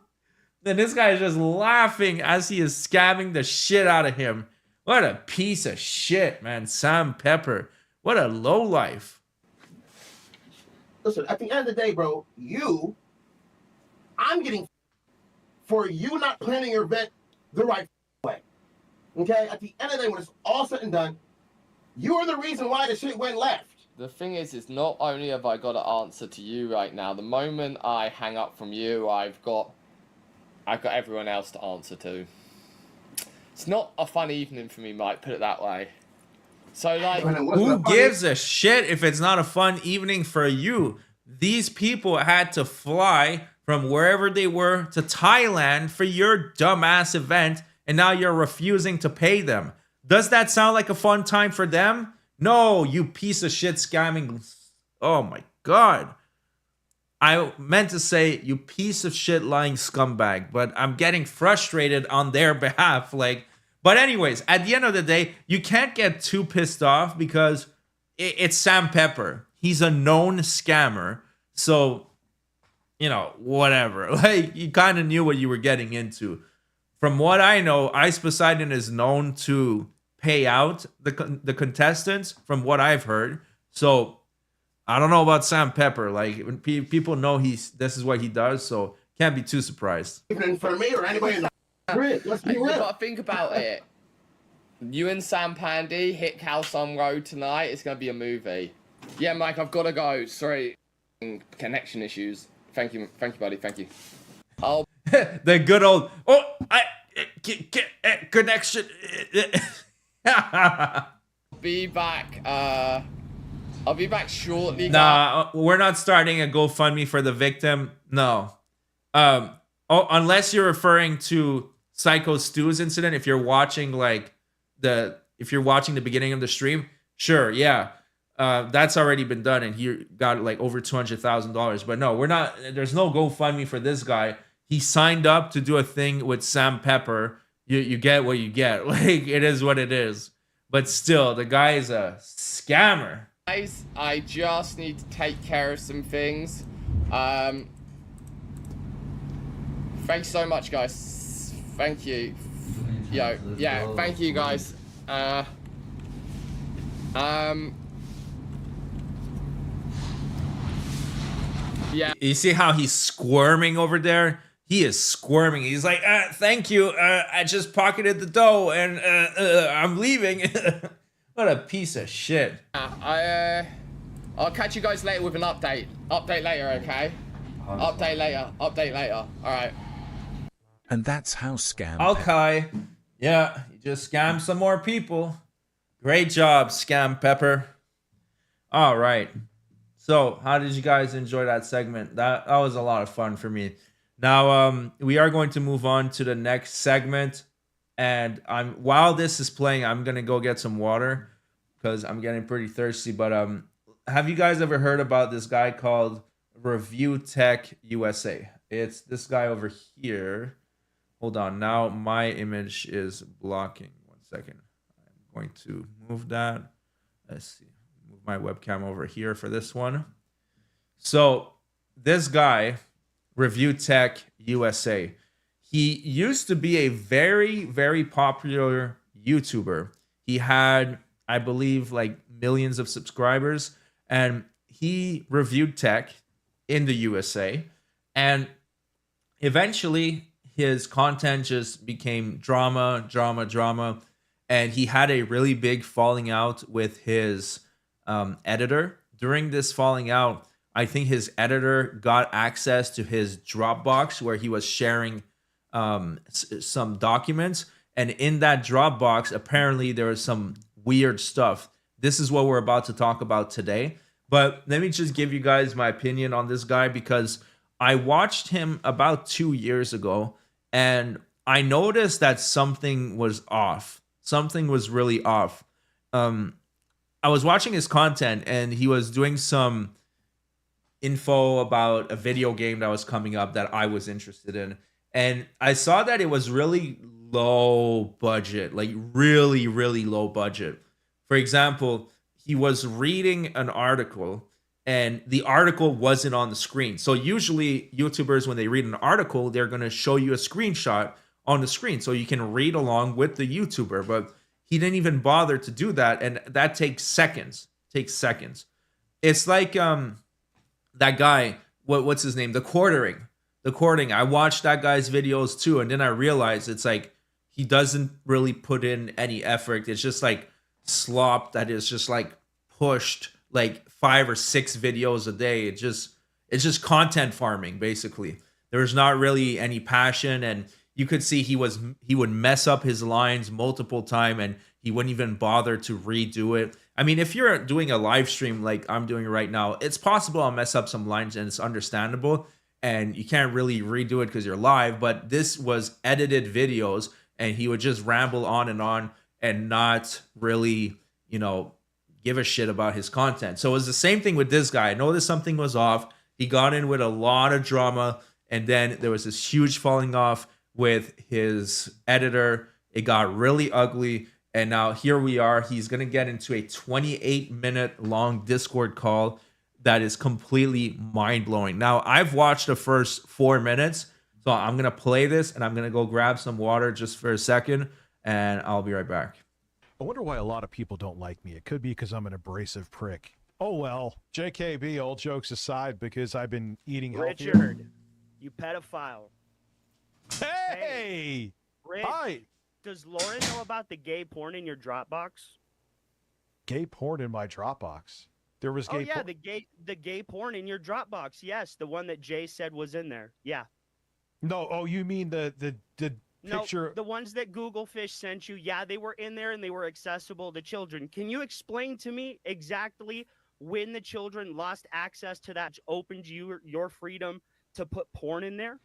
Then this guy is just laughing as he is scamming the shit out of him. What a piece of shit, man. Sam Pepper. What a lowlife. Listen, at the end of the day, bro, I'm getting for you not planning your event the right way. Okay? At the end of the day, when it's all said and done, you are the reason why the shit went left. The thing is not only have I got to answer to you right now, the moment I hang up from you, I've got everyone else to answer to. It's not a fun evening for me, Mike, put it that way. So, like... Who gives a shit if it's not a fun evening for you? These people had to fly from wherever they were to Thailand for your dumbass event, and now you're refusing to pay them. Does that sound like a fun time for them? No, you piece of shit scamming. Oh my God. I meant to say you piece of shit lying scumbag, but I'm getting frustrated on their behalf. But anyways, at the end of the day, you can't get too pissed off because it's Sam Pepper. He's a known scammer. So, whatever. You kind of knew what you were getting into. From what I know, Ice Poseidon is known to pay out the contestants, from what I've heard. So I don't know about Sam Pepper. When people know this is what he does, so can't be too surprised. Even for me or anybody in the grid, let's be real. You gotta think about it. You and Sam Pandy hit Calson Road tonight. It's gonna be a movie. Yeah, Mike, I've gotta go. Sorry, connection issues. Thank you, buddy. Thank you. The good old connection. Be back. I'll be back shortly. Nah, we're not starting a GoFundMe for the victim. No. Unless you're referring to Psycho Stu's incident. If you're watching the beginning of the stream, sure, yeah. That's already been done, and he got over $200,000. But no, we're not. There's no GoFundMe for this guy. He signed up to do a thing with Sam Pepper. You get what you get. It is what it is. But still, the guy is a scammer. Guys, I just need to take care of some things. Thanks so much, guys. Thank you. Yeah, thank you, guys. Yeah. You see how he's squirming over there? he is squirming. He's like, thank you. I just pocketed the dough and I'm leaving. What a piece of shit. I'll catch you guys later with an update. Update later, okay? Update later. Update later. All right. And that's how Scam. Okay. Yeah, you just scammed some more people. Great job, Scam Pepper. All right. So, how did you guys enjoy that segment? That was a lot of fun for me. Now, we are going to move on to the next segment, and while this is playing, I'm gonna go get some water because I'm getting pretty thirsty. But have you guys ever heard about this guy called Review Tech USA? It's this guy over here. Hold on. Now my image is blocking. 1 second. I'm going to move that. Let's see. Move my webcam over here for this one. So this guy, Review Tech USA, he used to be a very, very popular YouTuber. He had, I believe, like millions of subscribers, and he reviewed tech in the USA. And eventually his content just became drama, and he had a really big falling out with his editor. During this falling out, I think his editor got access to his Dropbox where he was sharing some documents, and in that Dropbox, apparently there was some weird stuff. This is what we're about to talk about today. But let me just give you guys my opinion on this guy, because I watched him about 2 years ago, and I noticed that something was off. Something was really off. I was watching his content, and he was doing some info about a video game that was coming up that I was interested in. And I saw that it was really low budget, like really, really low budget. For example, he was reading an article and the article wasn't on the screen. So usually YouTubers, when they read an article, they're going to show you a screenshot on the screen so you can read along with the YouTuber. But he didn't even bother to do that. And that takes seconds. It's like that guy, what's his name? The Quartering. I watched that guy's videos too. And then I realized it's like he doesn't really put in any effort. It's just like slop that is just like pushed like 5 or 6 videos a day. It's just content farming, basically. There's not really any passion, and you could see he would mess up his lines multiple times and he wouldn't even bother to redo it. I mean, if you're doing a live stream like I'm doing right now, it's possible I'll mess up some lines and it's understandable, and you can't really redo it because you're live. But this was edited videos, and he would just ramble on and not really, give a shit about his content. So it was the same thing with this guy. I noticed something was off. He got in with a lot of drama, and then there was this huge falling off with his editor. It got really ugly, and now here we are. He's going to get into a 28-minute long Discord call that is completely mind-blowing. Now, I've watched the first 4 minutes, so I'm going to play this, and I'm going to go grab some water just for a second, and I'll be right back. I wonder why a lot of people don't like me. It could be because I'm an abrasive prick. Oh well, JKB, all jokes aside, because I've been eating healthier. Richard, you pedophile. Hey! Rich, Hi! does Lauren know about the gay porn in your Dropbox? Gay porn in my Dropbox? There was gay porn? the gay porn in your Dropbox. Yes, the one that Jay said was in there. Yeah. No, oh, you mean the picture? No, the ones that Google Fish sent you. Yeah, they were in there and they were accessible to children. Can you explain to me exactly when the children lost access to that, opened your freedom to put porn in there?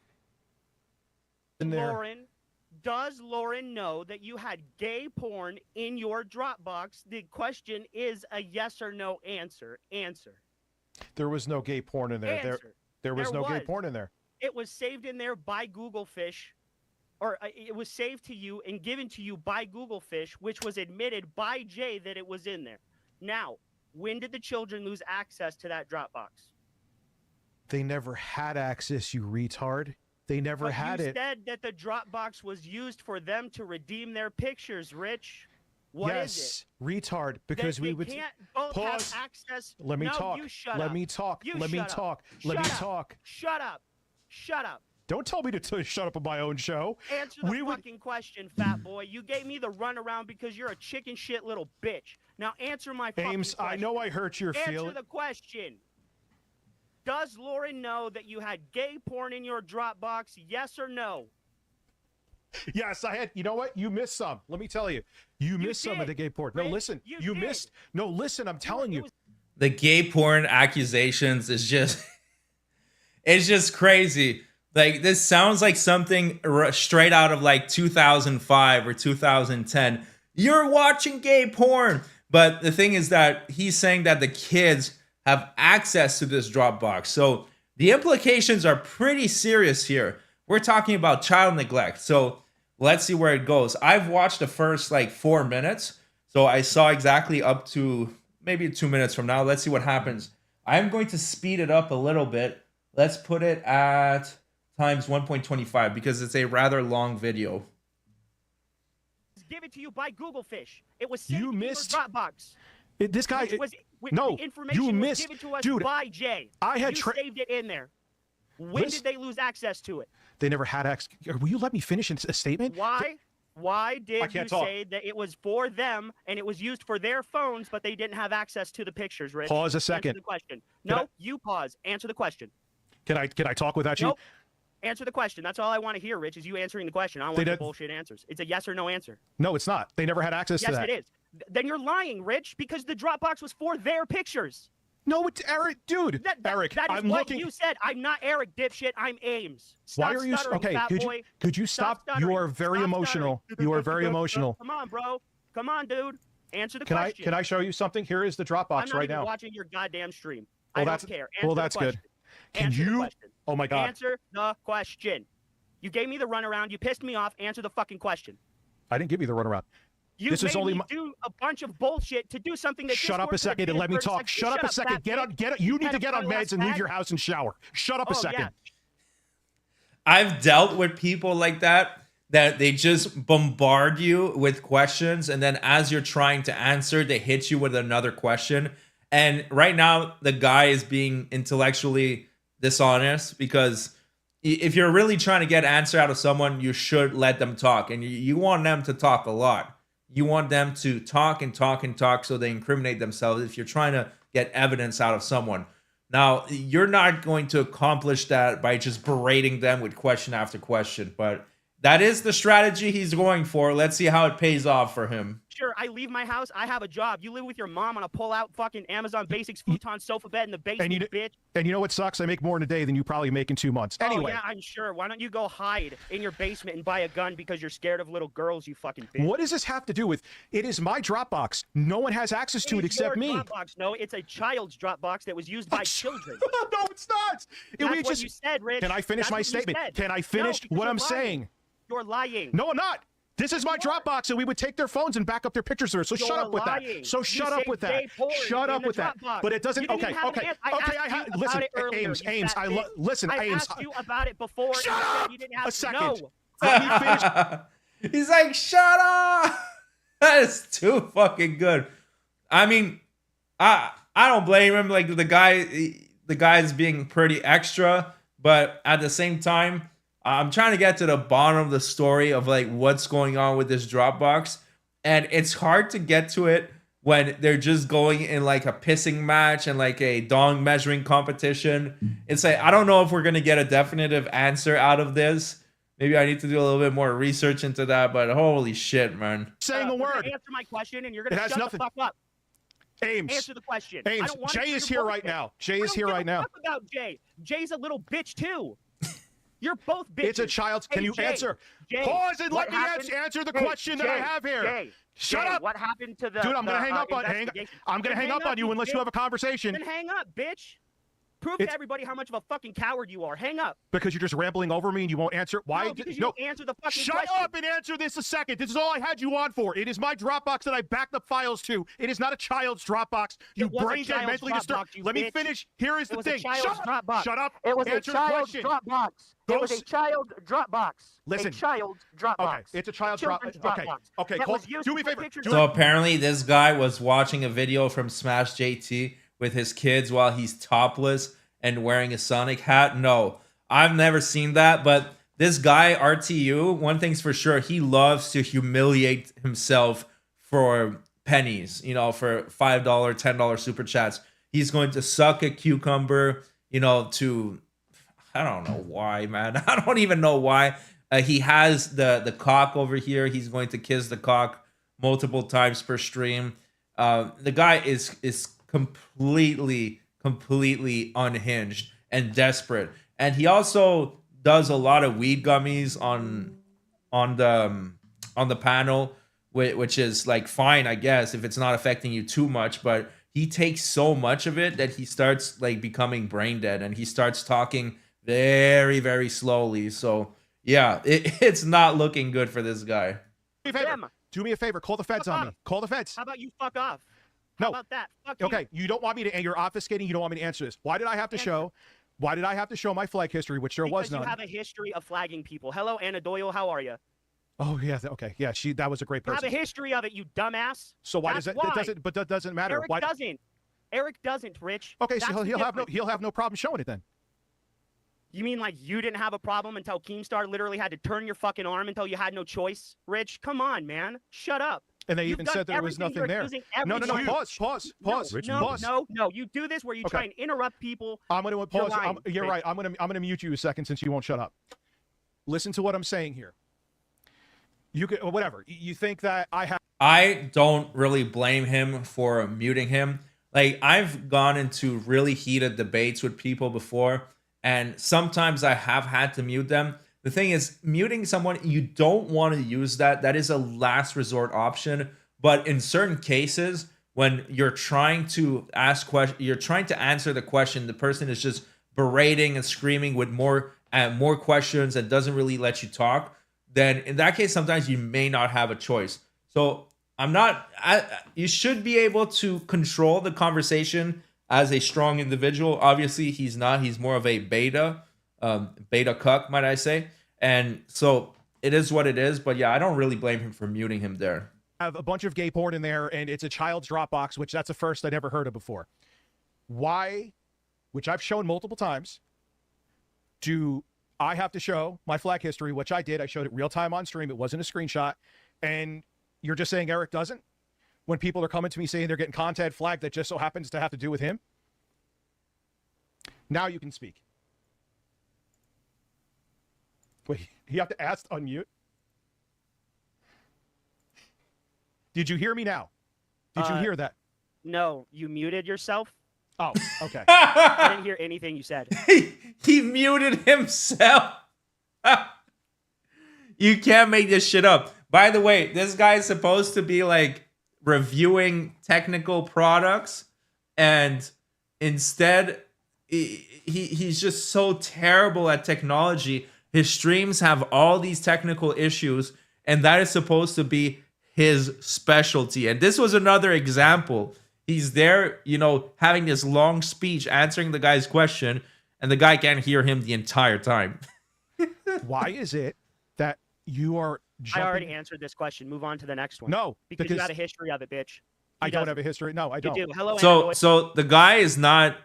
Does Lauren know that you had gay porn in your Dropbox? The question is a yes or no answer. Answer. There was no gay porn in there. Answer. There was no gay porn in there. It was saved in there by Google Fish, or it was saved to you and given to you by Google Fish, which was admitted by Jay that it was in there. Now, when did the children lose access to that Dropbox? They never had access, you retard. They never had it. You said that the Dropbox was used for them to redeem their pictures, Rich. What is it? Retard, because they can't both have access. Let me talk. You shut Let up. me talk. You Let me shut talk. up. Let me talk. Shut up. Shut up. Don't tell me to shut up on my own show. Answer the fucking question, fat boy. You gave me the runaround because you're a chicken shit little bitch. Now answer my fucking Ames, question. I know I hurt your feelings. Answer the question. Does Lauren know that you had gay porn in your Dropbox? Yes or no? Yes, I had. You know what? You missed some. Let me tell you. You missed some of the gay porn. No, listen. You missed. No, listen. I'm telling you. The gay porn accusations is just it's just crazy. Like, this sounds like something straight out of like 2005 or 2010. You're watching gay porn. But the thing is that he's saying that the kids have access to this Dropbox. So the implications are pretty serious here. We're talking about child neglect. So let's see where it goes. I've watched the first like 4 minutes. So I saw exactly up to maybe 2 minutes from now. Let's see what happens. I'm going to speed it up a little bit. Let's put it at times 1.25 because it's a rather long video. Give it to you by Google Fish. It was sent You to missed your Dropbox. This guy. The information you was missed, given to us dude. by Jay. I had you saved it in there. When Listen. did they lose access to it? They never had access. Will you let me finish a statement? Why? Why did you talk. say that it was for them and it was used for their phones, but they didn't have access to the pictures, Rich? Pause a second. Answer the question. No, you pause. Answer the question. Can I talk without you? Nope. Answer the question. That's all I want to hear, Rich, is you answering the question. I don't want the bullshit answers. It's a yes or no answer. No, it's not. They never had access to that. Yes, it is. Then you're lying, Rich, because the Dropbox was for their pictures. No, it's Eric, dude. Eric, that is I'm what looking. you said. I'm not Eric, dipshit. I'm Ames. Stop Why are you stuttering, okay? fat boy. Could you stop? You stuttering. are very Stop emotional. stuttering. You are very emotional. Come on, bro. Come on, dude. Answer the Can question. I show you something? Here is the I'm Dropbox not right even now. watching your goddamn stream. Well, I that's don't care. well, Answer that's the good. question. Can Answer the you? question. Oh my God. Answer the question. You gave me the runaround. You pissed me off. Answer the fucking question. I didn't give you the runaround. You This is made only me do a bunch of bullshit to do something that Shut up a second and let me talk. Shut up a second. Get on. You need to get on meds and leave your house and shower. Shut up a second. Yeah. I've dealt with people like that they just bombard you with questions, and then as you're trying to answer, they hit you with another question. And right now, the guy is being intellectually dishonest because if you're really trying to get an answer out of someone, you should let them talk. And you want them to talk a lot. You want them to talk and talk and talk so they incriminate themselves if you're trying to get evidence out of someone. Now, you're not going to accomplish that by just berating them with question after question, but that is the strategy he's going for. Let's see how it pays off for him. Sure, I leave my house. I have a job. You live with your mom on a pull-out fucking Amazon Basics futon sofa bed in the basement, bitch. And you know what sucks? I make more in a day than you probably make in 2 months. Anyway. Oh, yeah, I'm sure. Why don't you go hide in your basement and buy a gun because you're scared of little girls, you fucking bitch? What does this have to do with? It is my Dropbox. No one has access to it except me. Dropbox. No, it's a child's Dropbox that was used by children. No, it's not. That's what you said, Rich. Can I finish my statement? Can I finish what I'm saying? You're lying. No, I'm not. This is my Dropbox, and we would take their phones and back up their pictures there. So shut up with that. So shut up with that. Shut up with that. But it doesn't. Okay. Listen, Ames. Listen, I Ames. asked you about it before. Shut up. You didn't have A second. No. Let me finish. He's like, shut up. That is too fucking good. I mean, I don't blame him. Like the guy's being pretty extra, but at the same time, I'm trying to get to the bottom of the story of like what's going on with this Dropbox, and it's hard to get to it when they're just going in like a pissing match and like a dong measuring competition. It's like I don't know if we're gonna get a definitive answer out of this. Maybe I need to do a little bit more research into that, but holy shit, man. Saying a word. Answer my question, and you're gonna shut the fuck up. Ames. Answer the question. Ames. Jay is here right now. Jay is here right now. Talk about Jay. Jay's a little bitch too. You're both bitches. It's a child's. Can you answer? Pause and let me answer the question that I have here. Shut up. What happened to the? Dude, I'm gonna hang up on. I'm gonna hang up on you unless you have a conversation. Then hang up, bitch. Prove to everybody how much of a fucking coward you are. Hang up. Because you're just rambling over me and you won't answer. Why? No, because you don't answer the fucking Shut question. up and answer this a second. This is all I had you on for. It is my Dropbox that I backed up files to. It is not a child's Dropbox. You brain dead, mentally disturbed. Let me finish. Here is the thing. Shut up. Shut up. It was answer a child's the question. Dropbox. It was a child Dropbox. Listen. A child's Dropbox. Okay, it's a child's Dropbox. Okay, That Cole, was used do me a for favor. pictures So apparently this guy was watching a video from Smash JT with his kids while he's topless and wearing a Sonic hat. No, I've never seen that, but this guy RTU, one thing's for sure, he loves to humiliate himself for pennies, you know, for $5, $10 super chats. He's going to suck a cucumber, you know, to, I don't know why, man. I don't even know why. He has the cock over here. He's going to kiss the cock multiple times per stream. The guy is completely unhinged and desperate. And he also does a lot of weed gummies on the panel, which is like fine, I guess, if it's not affecting you too much. But he takes so much of it that he starts like becoming brain dead, and he starts talking very slowly. So yeah, it's not looking good for this guy. Do me a favor. Call the feds on me. Call the feds. How about you fuck off? How about that? Fuck you. Okay, you don't want me to, you're obfuscating, you don't want me to answer this. Why did I have to show my flag history, which there was none? Because you have a history of flagging people. Hello, Anna Doyle, how are you? Oh, yeah, okay. Yeah, that was a great person. You have a history of it, you dumbass. So why does it, that doesn't matter. Eric doesn't. Eric doesn't, Rich. Okay, so he'll have no problem showing it then. You mean like you didn't have a problem until Keemstar literally had to turn your fucking arm until you had no choice? Rich, come on, man. Shut up. And they even said there was nothing there. No, pause. No, you do this where you try and interrupt people. I'm going to pause. You're right. I'm going to mute you a second since you won't shut up. Listen to what I'm saying here. You could, whatever. You think that I don't really blame him for muting him. Like, I've gone into really heated debates with people before, and sometimes I have had to mute them. The thing is, muting someone, you don't want to use that. That is a last resort option. But in certain cases, when you're trying to you're trying to answer the question, the person is just berating and screaming with more questions and doesn't really let you talk, then in that case, sometimes you may not have a choice. So you should be able to control the conversation as a strong individual. Obviously, he's not. He's more of a beta cuck, might I say. And so it is what it is. But yeah, I don't really blame him for muting him there. Have a bunch of gay porn in there, and it's a child's Dropbox, which that's a first I'd never heard of before. Why, which I've shown multiple times, do I have to show my flag history, which I did. I showed it real time on stream. It wasn't a screenshot. And you're just saying Eric doesn't? When people are coming to me saying they're getting content flagged that just so happens to have to do with him? Now you can speak. Wait, you have to ask to unmute? Did you hear me now? Did you hear that? No, you muted yourself. Oh, okay. I didn't hear anything you said. He muted himself. You can't make this shit up. By the way, this guy is supposed to be like reviewing technical products, and instead he's just so terrible at technology. His streams have all these technical issues, and that is supposed to be his specialty. And this was another example. He's there, you know, having this long speech answering the guy's question, and the guy can't hear him the entire time. Why is it that you are jumping? I already answered this question. Move on to the next one. No, because you got a history of it, bitch. I don't have a history. No, I don't. You do. Hello, so the guy is not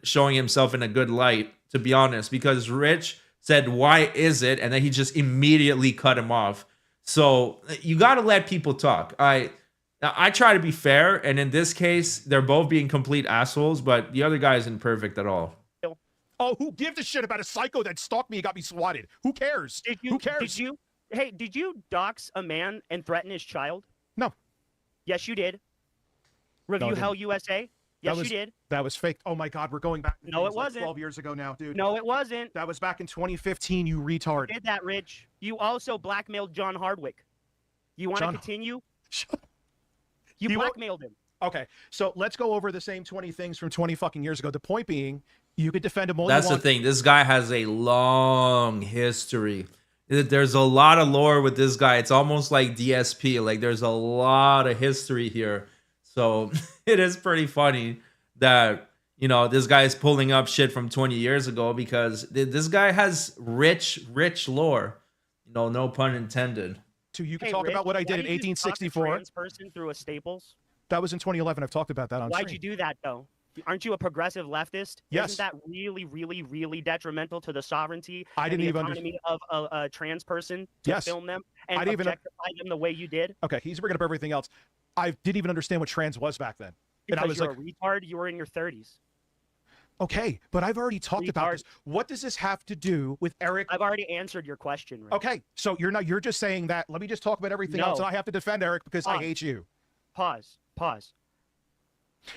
showing himself in a good light, to be honest, because Rich said, "Why is it?" and then he just immediately cut him off. So you got to let people talk. I try to be fair, and in this case, they're both being complete assholes, but the other guy isn't perfect at all. Oh, who gives a shit about a psycho that stalked me and got me swatted? Who cares? Who cares? Did you dox a man and threaten his child? No. Yes, you did. Review Hell USA? Yes, you did. That was fake. Oh my God, we're going back. No, it wasn't. 12 years ago now, dude. No, it wasn't. That was back in 2015, you retard. You did that, Rich. You also blackmailed John Hardwick. You want to continue? You blackmailed him. Okay, so let's go over the same 20 things from 20 fucking years ago. The point being, you could defend him all That's the thing. This guy has a long history. There's a lot of lore with this guy. It's almost like DSP. Like, there's a lot of history here. So it is pretty funny that, you know, this guy is pulling up shit from 20 years ago, because this guy has rich lore. You know, no pun intended. You can talk about what I did in 1864. Person through a Staples? That was in 2011. I've talked about that on Why'd stream. you do that, though? Aren't you a progressive leftist? Yes. Isn't that really, really, really detrimental to the sovereignty I and didn't the even autonomy of a trans person to Yes. film them and I didn't even- objectify them the way you did? Okay, he's bringing up everything else. I didn't even understand what trans was back then. And I Because was you're like, a retard. You were in your 30s. okay, but I've already talked about this. What does this have to do with Eric? I've already answered your question. Rich. Okay, so you're just saying that. Let me just talk about everything else, and I have to defend Eric because I hate you. Pause.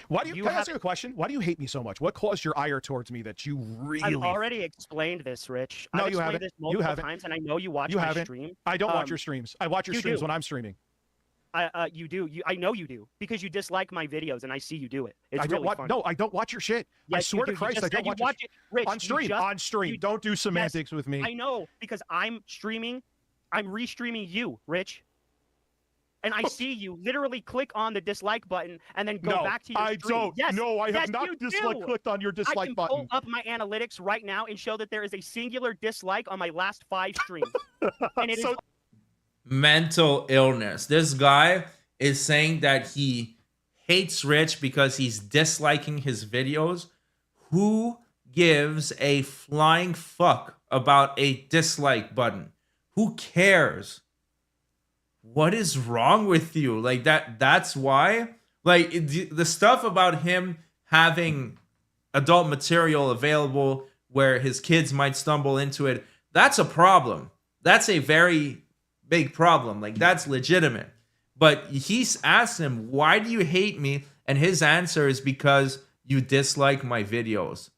Why do you? Can I ask you a question? Why do you hate me so much? What caused your ire towards me that you really? I've already explained this, Rich. No, I've you explained haven't. This You multiple haven't. times, and I know you watch You my haven't. stream. I don't watch your streams. I watch your you streams do. when I'm streaming. You do. I know you do because you dislike my videos, and I see you do it. It's I don't really watch. funny. No, I don't watch your shit. I Yes, you swear do. to You Christ, just I don't said you watch, watch it. Rich, on you stream. just- On stream. Don't do semantics with me. I know because I'm streaming. I'm restreaming you, Rich. And I see you literally click on the dislike button and then go No, back to your I stream. don't. Yes, No, I have yes, not you do. clicked on your dislike I can button. pull up my analytics right now and show that there is a singular dislike on my last 5 streams. And it is Mental illness. This guy is saying that he hates Rich because he's disliking his videos. Who gives a flying fuck about a dislike button? Who cares? What is wrong with you? Like that's why, like, the stuff about him having adult material available where his kids might stumble into it, that's a problem. That's a very big problem. Like, that's legitimate. But he's asked him, why do you hate me? And his answer is because you dislike my videos.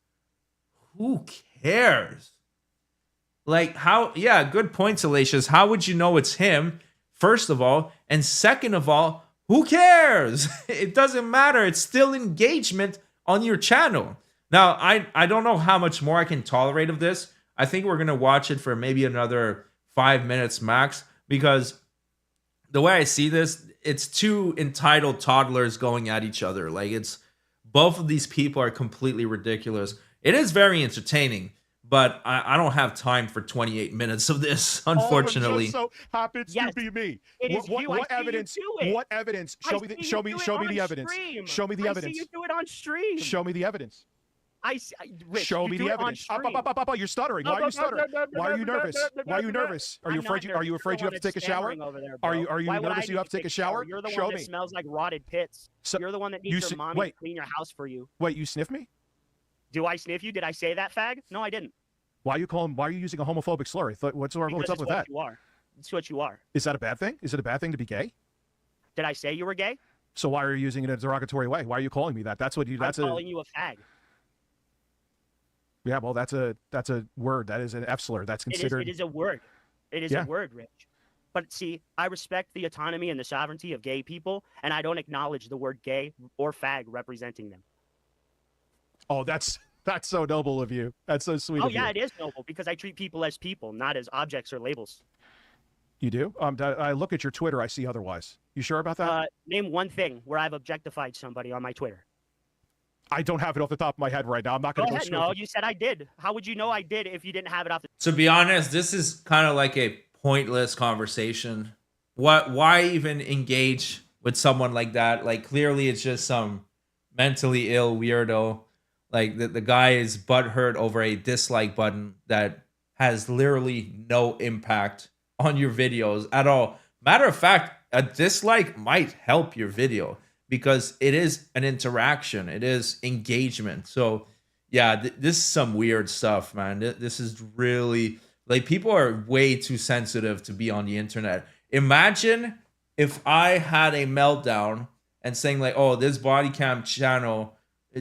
Who cares? Like, how? Yeah, good point, Salacious. How would you know it's him? First of all, and second of all, who cares? It doesn't matter. It's still engagement on your channel. Now, I don't know how much more I can tolerate of this. I think we're going to watch it for maybe another 5 minutes max, because the way I see this, it's two entitled toddlers going at each other. Like, it's both of these people are completely ridiculous. It is very entertaining, but I don't have time for 28 minutes of this, unfortunately. All of it just so happens to be me. It is you. What I see evidence? You do it. What evidence? I Show me. see you Show me. do it Show me on the evidence. stream. Show me the I evidence. see you do it on stream. Show me the evidence. Rich, Show you me do the it on evidence. stream. You're stuttering. Why are you stuttering? Why are you nervous? Why are you nervous? Are you I'm not afraid? Are you nervous. afraid you You're have the to take a one shower? that's stammering over there, Are bro. you Why would I nervous need you have to take a shower? You're the Show one me. that smells like rotted pits. You're the one that needs your mommy wait. to clean your house for you. Wait, you sniff me? Do I sniff you? Did I say that, fag? No, I didn't. Why are you using a homophobic slur? What's up Because with that? You are. It's what you are. Is that a bad thing? Is it a bad thing to be gay? Did I say you were gay? So why are you using it in a derogatory way? Why are you calling me that? That's I'm calling you a fag. Yeah, well, that's a word. That is an F slur. That's considered. It is a word. It is a word, Rich. But see, I respect the autonomy and the sovereignty of gay people, and I don't acknowledge the word gay or fag representing them. Oh, that's so noble of you. That's so sweet of you. Oh, yeah, it is noble because I treat people as people, not as objects or labels. You do? I look at your Twitter. I see otherwise. You sure about that? Name one thing where I've objectified somebody on my Twitter. I don't have it off the top of my head right now. I'm not going to go ahead. No, you said I did. How would you know I did if you didn't have it off the... To be honest, this is kind of like a pointless conversation. Why even engage with someone like that? Like, clearly it's just some mentally ill weirdo. Like, the guy is butthurt over a dislike button that has literally no impact on your videos at all. Matter of fact, a dislike might help your video because it is an interaction. It is engagement. So yeah, this is some weird stuff, man. This is really, like, people are way too sensitive to be on the internet. Imagine if I had a meltdown and saying like, oh, this body cam channel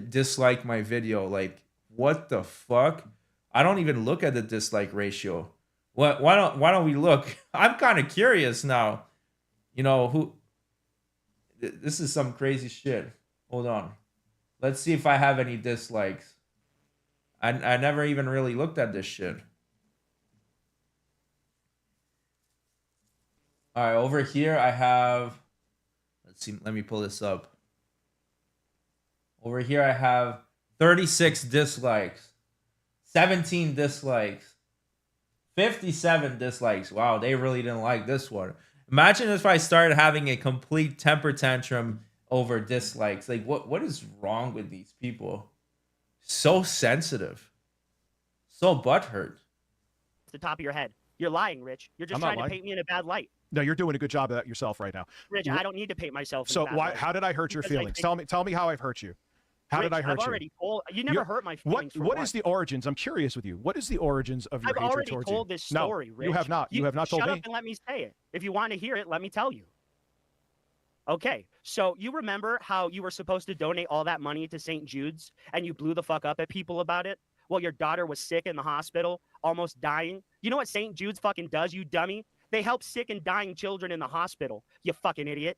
disliked my video. Like, what the fuck? I don't even look at the dislike ratio. Why don't we look? I'm kind of curious now. You know, who... This is some crazy shit. Hold on. Let's see if I have any dislikes. I never even really looked at this shit. All right, over here I have... Let's see. Let me pull this up. Over here I have 36 dislikes. 17 dislikes. 57 dislikes. Wow, they really didn't like this one. Imagine if I started having a complete temper tantrum over dislikes. Like, what is wrong with these people? So sensitive, so butthurt. the top of your head. You're lying, Rich. You're just I'm not trying to lying. paint me in a bad light. No, you're doing a good job of that yourself right now. Rich, I don't need to paint myself in So a bad why? light. How did I hurt your Because I feelings? think- Tell me how I've hurt you. How did I Rich, hurt I've you? already told you never hurt my feelings. for What one. is the origins? I'm curious with you. What is the origins of your I've hatred already towards told you? this story, No, Rich. you have not. You have not told Shut me. up and let me say it. If you want to hear it, let me tell you. Okay, so you remember how you were supposed to donate all that money to St. Jude's and you blew the fuck up at people about it? Well, your daughter was sick in the hospital, almost dying. You know what St. Jude's fucking does, you dummy? They help sick and dying children in the hospital, you fucking idiot.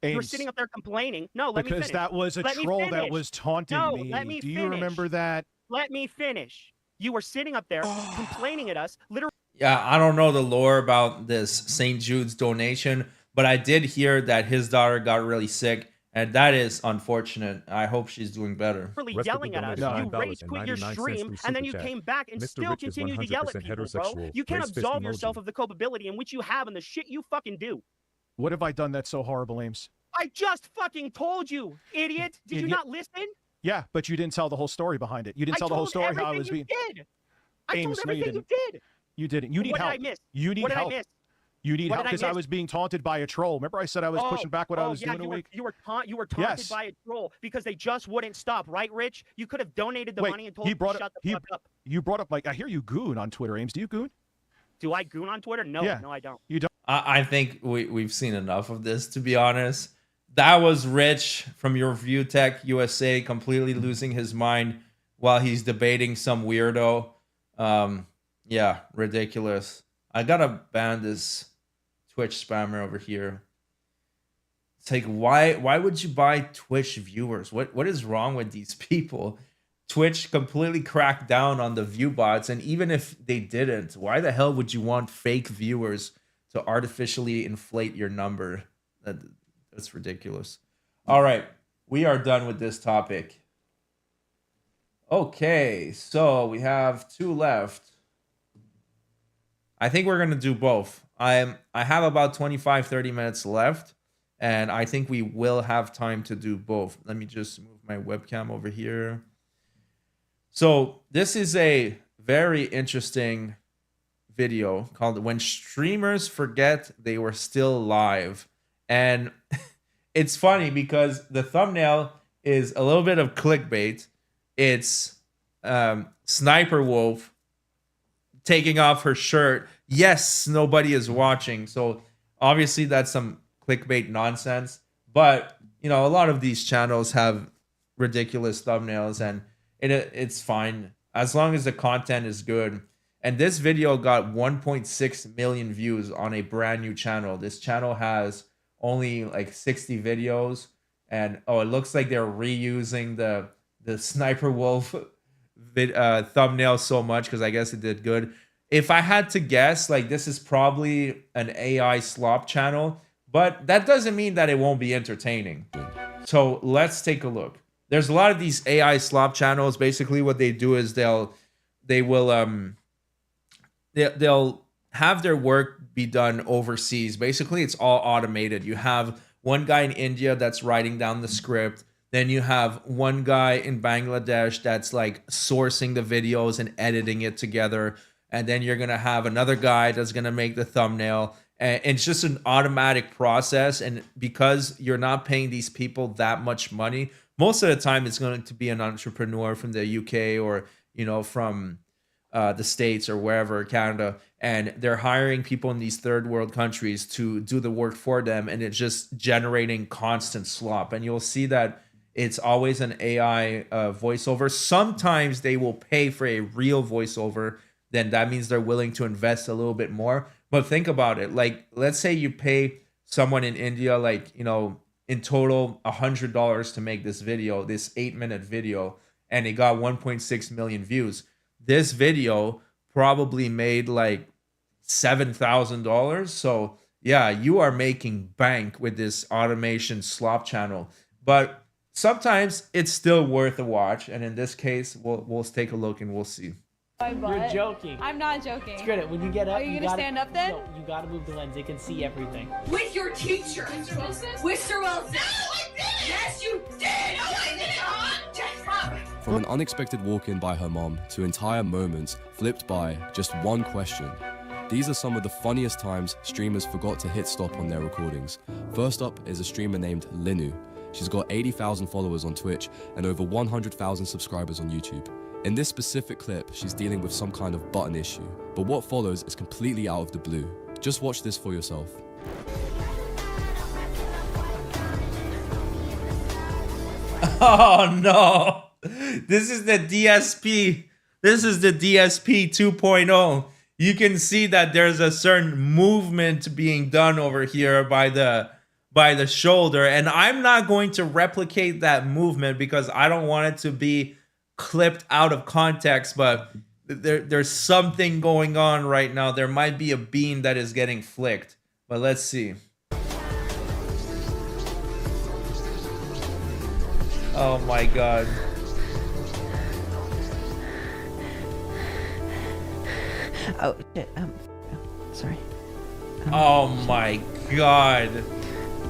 You were Ames, sitting up there complaining. No, let me finish. because that was a Let me troll that finish. was taunting No, me. let me Do you finish. remember that? Let me finish. You were sitting up there complaining at us, literally. Yeah, I don't know the lore about this St. Jude's donation, but I did hear that his daughter got really sick, and that is unfortunate. I hope she's doing better. Yelling at us. You rage quit your stream, and then you came back and still continue to yell at people, bro. You can't absolve yourself of the culpability in which you have and the shit you fucking do. What have I done that's so horrible, Ames? I just fucking told you, idiot. Did you not listen? Yeah, but you didn't tell the whole story behind it. You didn't tell the whole story how I was being. Did. I Ames, told no, you everything didn't. you did. You didn't. You need What help. did I miss? You need What did help. I miss? You need What help did I because I miss? was being taunted by a troll. Remember, I said I was pushing back what I was yeah, doing a week. You were taunted Yes. by a troll because they just wouldn't stop, right, Rich? You could have donated the Wait, money and told he them brought to shut up. the fuck up. You brought up like I hear you goon on Twitter, Ames. Do you goon? Do I goon on Twitter? No, Yeah. no, I don't. You don't. I think we've seen enough of this, to be honest. That was Rich from your View Tech USA completely losing his mind while he's debating some weirdo. Yeah, ridiculous. I gotta ban this Twitch spammer over here. It's like, why would you buy Twitch viewers? What is wrong with these people? Twitch completely cracked down on the view bots, and even if they didn't, why the hell would you want fake viewers to artificially inflate your number? That's ridiculous. All right, we are done with this topic. Okay, so we have 2 left. I think we're gonna do both. I have about 25-30 minutes left, and I think we will have time to do both. Let me just move my webcam over here. So this is a very interesting video called "When Streamers Forget They Were Still Live," and it's funny because the thumbnail is a little bit of clickbait. It's Sniper Wolf taking off her shirt. Yes, nobody is watching. So obviously that's some clickbait nonsense. But, you know, a lot of these channels have ridiculous thumbnails, and it's fine as long as the content is good. And this video got 1.6 million views on a brand new channel. This channel has only like 60 videos. And it looks like they're reusing the Sniper Wolf thumbnail so much because I guess it did good. If I had to guess, like, this is probably an AI slop channel, but that doesn't mean that it won't be entertaining. So let's take a look. There's a lot of these AI slop channels. Basically what they do is they'll have their work be done overseas. Basically it's all automated. You have one guy in India that's writing down the script. Then you have one guy in Bangladesh that's like sourcing the videos and editing it together. And then you're going to have another guy that's going to make the thumbnail. And it's just an automatic process. And because you're not paying these people that much money, most of the time it's going to be an entrepreneur from the UK or, you know, from the States or wherever, Canada. And they're hiring people in these third world countries to do the work for them. And it's just generating constant slop. And you'll see that it's always an AI voiceover. Sometimes they will pay for a real voiceover. Then that means they're willing to invest a little bit more. But think about it. Like, let's say you pay someone in India, like, you know, in total $100 to make this video, this 8-minute video, and it got 1.6 million views. This video probably made like $7,000. So yeah, you are making bank with this automation slop channel. But sometimes it's still worth a watch. And in this case, we'll take a look and we'll see. You're joking. I'm not joking. Screw it. When you get up, Are you gonna gotta stand up then? No, you gotta move the lens. They can see everything. With your teacher, Mr. Wilson. No, I didn't. Yes, you did! Oh, I did it, huh? Just From an unexpected walk-in by her mom to entire moments flipped by just one question. These are some of the funniest times streamers forgot to hit stop on their recordings. First up is a streamer named Linu. She's got 80,000 followers on Twitch and over 100,000 subscribers on YouTube. In this specific clip, she's dealing with some kind of button issue, but what follows is completely out of the blue. Just watch this for yourself. Oh no! This is the DSP. This is the DSP 2.0. You can see that there's a certain movement being done over here by the shoulder, and I'm not going to replicate that movement because I don't want it to be clipped out of context, but there's something going on right now. There might be a bean that is getting flicked, but let's see. Oh my god. Oh shit. Sorry. Oh my god.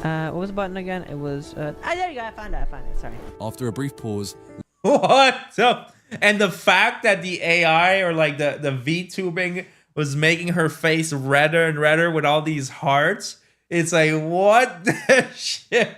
What was the button again? It was. There you go. I found it. Sorry. After a brief pause. What? And the fact that the AI or like the VTubing was making her face redder and redder with all these hearts. It's like, what the shit?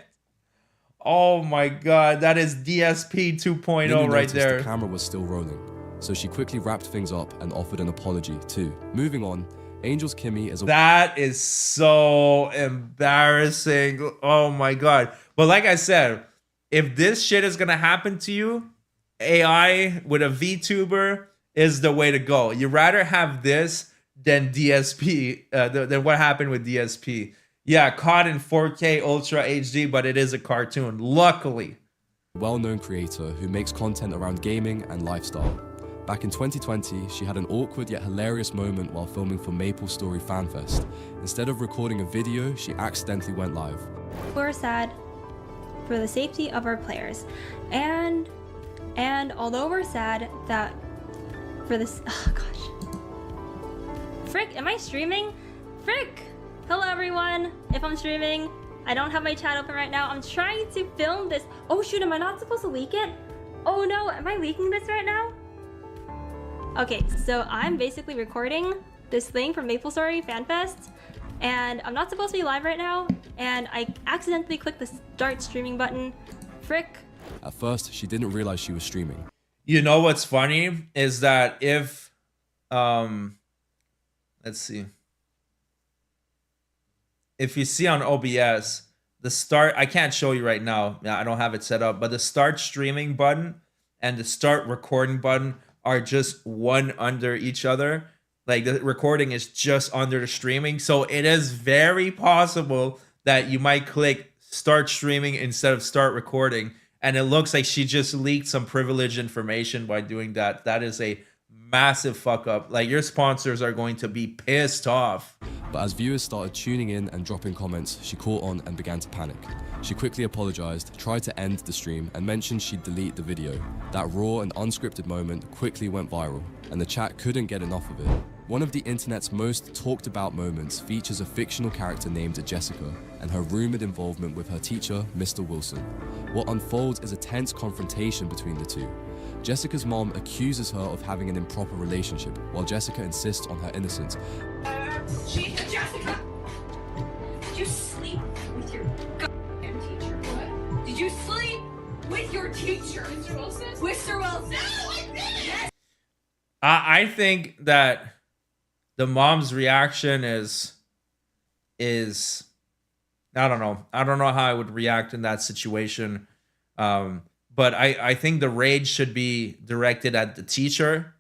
Oh my god, that is DSP 2.0 Linu right noticed there. The camera was still rolling, so she quickly wrapped things up and offered an apology too. Moving on, Angel's Kimmy is a— That is so embarrassing. Oh my god. But like I said, if this shit is gonna happen to you, AI with a VTuber is the way to go. You'd rather have this than DSP, than what happened with DSP. Yeah, caught in 4K Ultra HD, but it is a cartoon, luckily. well-known creator who makes content around gaming and lifestyle. Back in 2020, she had an awkward yet hilarious moment while filming for MapleStory FanFest. Instead of recording a video, she accidentally went live. We're sad for the safety of our players. And although we're sad that for this, oh gosh. Frick, am I streaming? Frick! Hello everyone, if I'm streaming. I don't have my chat open right now. I'm trying to film this. Oh shoot, am I not supposed to leak it? Oh no, am I leaking this right now? Okay, so I'm basically recording this thing from MapleStory FanFest, and I'm not supposed to be live right now, and I accidentally clicked the start streaming button. Frick. At first, she didn't realize she was streaming. You know what's funny is that if, let's see. If you see on OBS, the start, I can't show you right now. Yeah, I don't have it set up, but the start streaming button and the start recording button are just one under each other. Like the recording is just under the streaming. So it is very possible that you might click start streaming instead of start recording. And it looks like she just leaked some privileged information by doing that. That is a massive fuck up. Like your sponsors are going to be pissed off. But as viewers started tuning in and dropping comments, she caught on and began to panic. She quickly apologized, tried to end the stream, and mentioned she'd delete the video. That raw and unscripted moment quickly went viral, and the chat couldn't get enough of it. One of the internet's most talked about moments features a fictional character named Jessica and her rumored involvement with her teacher, Mr. Wilson. What unfolds is a tense confrontation between the two. Jessica's mom accuses her of having an improper relationship, while Jessica insists on her innocence. Jessica! Did you sleep with your goddamn teacher? What? Did you sleep with your teacher? Mr. Wilson? Mr. Wilson! No, I didn't! I think that the mom's reaction is I don't know. I don't know how I would react in that situation. But I think the rage should be directed at the teacher,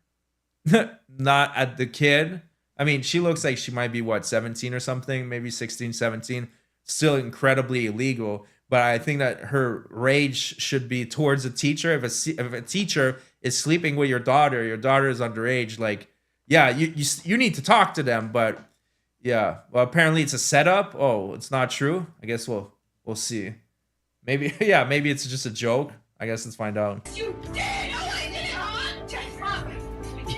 not at the kid. I mean, she looks like she might be, what, 17 or something, maybe 16, 17. Still incredibly illegal. But I think that her rage should be towards the teacher. If a teacher is sleeping with your daughter is underage, like, yeah, you need to talk to them. But yeah, well, apparently it's a setup. Oh, it's not true. I guess we'll see. Maybe, yeah, maybe it's just a joke. I guess let's find out. You did! Oh, I did it, huh? Jessica!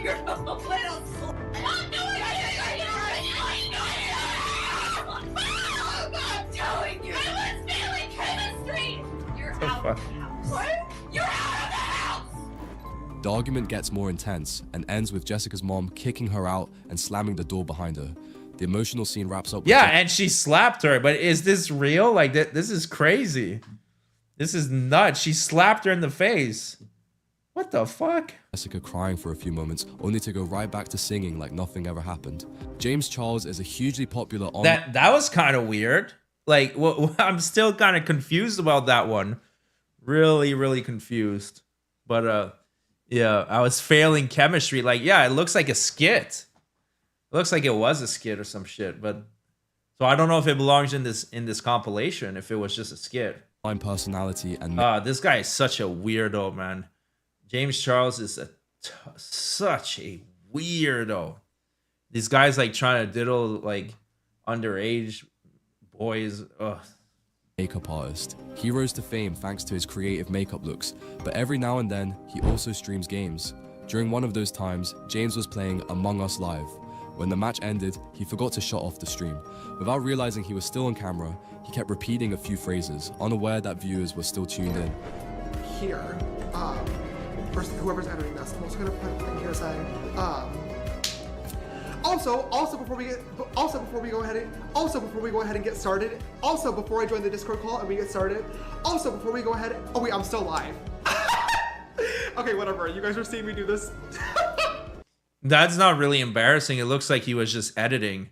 You're a little slut. I'm doing it! I'm telling you! I was failing chemistry! fuck? What? You're out of the house! The argument gets more intense and ends with Jessica's mom kicking her out and slamming the door behind her. The emotional scene wraps up with Yeah, and she slapped her. But is this real? Like, this is crazy. This is nuts. She slapped her in the face. What the fuck? Jessica crying for a few moments, only to go right back to singing like nothing ever happened. James Charles is a hugely popular That was kind of weird. Like, I'm still kind of confused about that one. Really confused. But yeah, I was failing chemistry. Like, yeah, it looks like a skit. It looks like it was a skit or some shit. But so I don't know if it belongs in this compilation. If it was just a skit. Personality and this guy is such a weirdo, man. James Charles is such a weirdo. These guys like trying to diddle like underage boys. Ugh. Makeup artist. He rose to fame thanks to his creative makeup looks, but every now and then he also streams games. During one of those times, James was playing Among Us Live. When the match ended, he forgot to shut off the stream. Without realizing he was still on camera, he kept repeating a few phrases, unaware that viewers were still tuned in. Here, first whoever's entering this, I'm also gonna put a thing here saying, also before we go ahead and get started, also before I join the Discord call and we get started, also before we go ahead, oh wait, I'm still live. Okay, whatever, you guys are seeing me do this. That's not really embarrassing. It looks like he was just editing.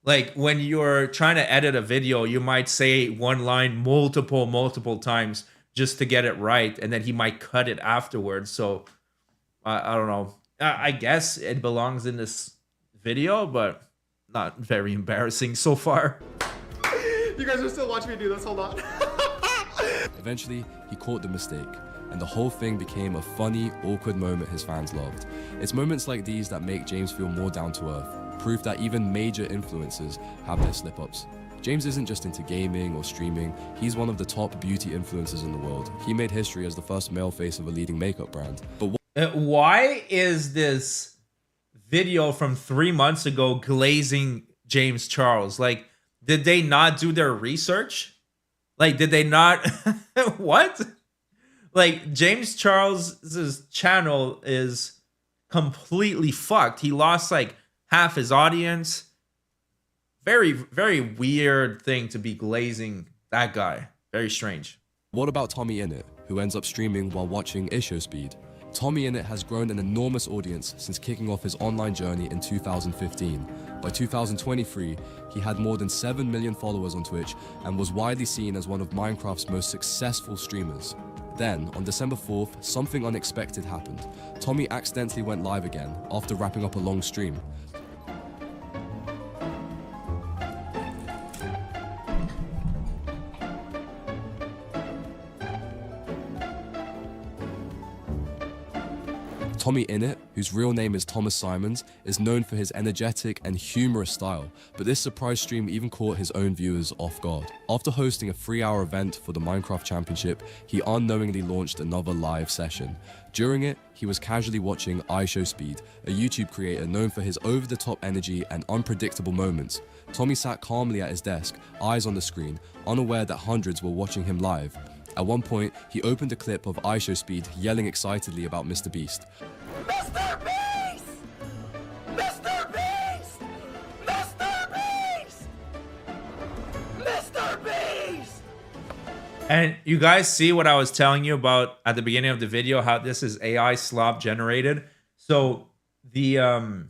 Like when you're trying to edit a video, you might say one line multiple times just to get it right, and then he might cut it afterwards. So I don't know. I guess it belongs in this video, but not very embarrassing so far. You guys are still watching me do this, hold on. Eventually, he caught the mistake, and the whole thing became a funny, awkward moment his fans loved. It's moments like these that make James feel more down to earth, proof that even major influencers have their slip-ups. James isn't just into gaming or streaming, he's one of the top beauty influencers in the world. He made history as the first male face of a leading makeup brand. But why is this video from 3 months ago glazing James Charles? Like, did they not do their research? Like, did they not? What? Like, James Charles's channel is completely fucked. He lost like half his audience. Very weird thing to be glazing that guy. Very strange. What about Tommy Innit, who ends up streaming while watching IssueSpeed? Tommy Innit has grown an enormous audience since kicking off his online journey in 2015. By 2023, he had more than 7 million followers on Twitch and was widely seen as one of Minecraft's most successful streamers. Then, on December 4th, something unexpected happened. Tommy accidentally went live again after wrapping up a long stream. Tommy Innit, whose real name is Thomas Simons, is known for his energetic and humorous style, but this surprise stream even caught his own viewers off guard. After hosting a 3-hour event for the Minecraft Championship, he unknowingly launched another live session. During it, he was casually watching IShowSpeed, a YouTube creator known for his over-the-top energy and unpredictable moments. Tommy sat calmly at his desk, eyes on the screen, unaware that hundreds were watching him live. At one point, he opened a clip of IShowSpeed yelling excitedly about Mr. Beast. Mr. Beast! Mr. Beast! Mr. Beast! Mr. Beast! And you guys see what I was telling you about at the beginning of the video, how this is AI slop generated. So the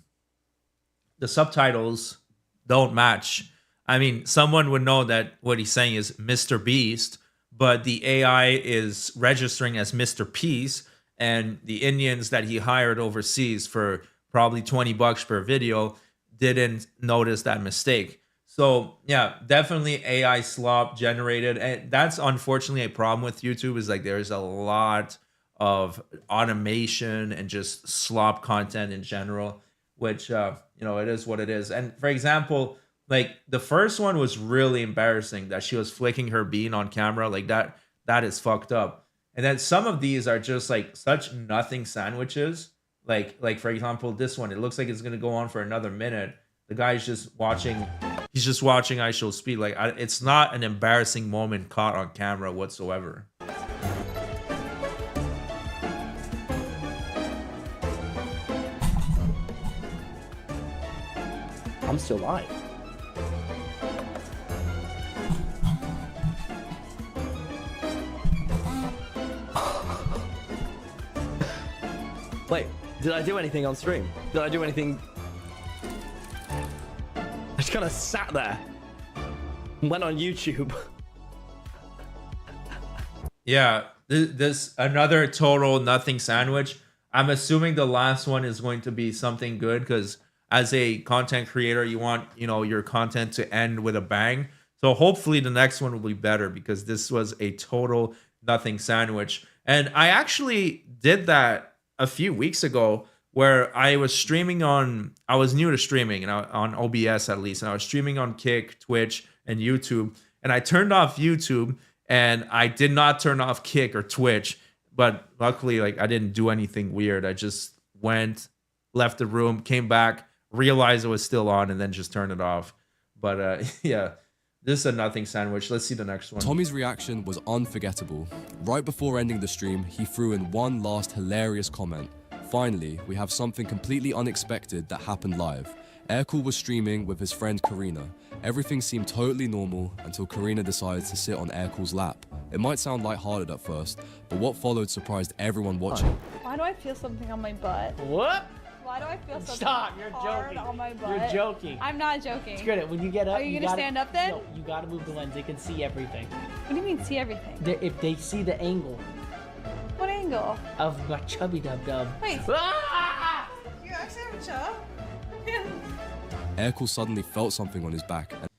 subtitles don't match. I mean, someone would know that what he's saying is Mr. Beast, but the AI is registering as Mr. Peace, and the Indians that he hired overseas for probably $20 per video didn't notice that mistake. So yeah, definitely AI slop generated. And that's unfortunately a problem with YouTube, is like there's a lot of automation and just slop content in general, which, you know, it is what it is. And for example, like the first one was really embarrassing, that she was flicking her bean on camera. Like that is fucked up. And then some of these are just like such nothing sandwiches. Like for example, this one, it looks like it's going to go on for another minute. The guy's just watching, he's just watching IShowSpeed. Like it's not an embarrassing moment caught on camera whatsoever. I'm still live. Wait, did I do anything on stream? Did I do anything? I just kind of sat there. Went on YouTube. Yeah, this another total nothing sandwich. I'm assuming the last one is going to be something good because as a content creator, you want, you know, your content to end with a bang. So hopefully the next one will be better because this was a total nothing sandwich. And I actually did that a few weeks ago where I was streaming I was new to streaming and on OBS at least, and I was streaming on Kick, Twitch, and YouTube. And I turned off YouTube and I did not turn off Kick or Twitch. But luckily, like, I didn't do anything weird. I just went, left the room, came back, realized it was still on, and then just turned it off. But yeah, this is a nothing sandwich. Let's see the next one. Tommy's reaction was unforgettable. Right before ending the stream, he threw in one last hilarious comment. Finally, we have something completely unexpected that happened live. Aircool was streaming with his friend Karina. Everything seemed totally normal until Karina decided to sit on Aircool's lap. It might sound lighthearted at first, but what followed surprised everyone watching. Why do I feel something on my butt? What? Why do I feel something Stop, you're hard joking. on my butt? You're joking. I'm not joking. Screw it. When you get up, Are you gonna gotta, stand up then? No, you gotta move the lens. They can see everything. What do you mean see everything? If they see the angle What angle? of my chubby dub dub. Wait. Ah! You actually have a chub? Aircool suddenly felt something on his back. And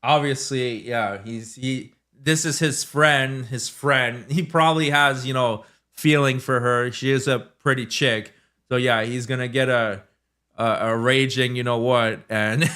obviously, yeah, this is his friend. He probably has, you know, feeling for her. She is a pretty chick. So yeah, he's gonna get a raging, you know what, and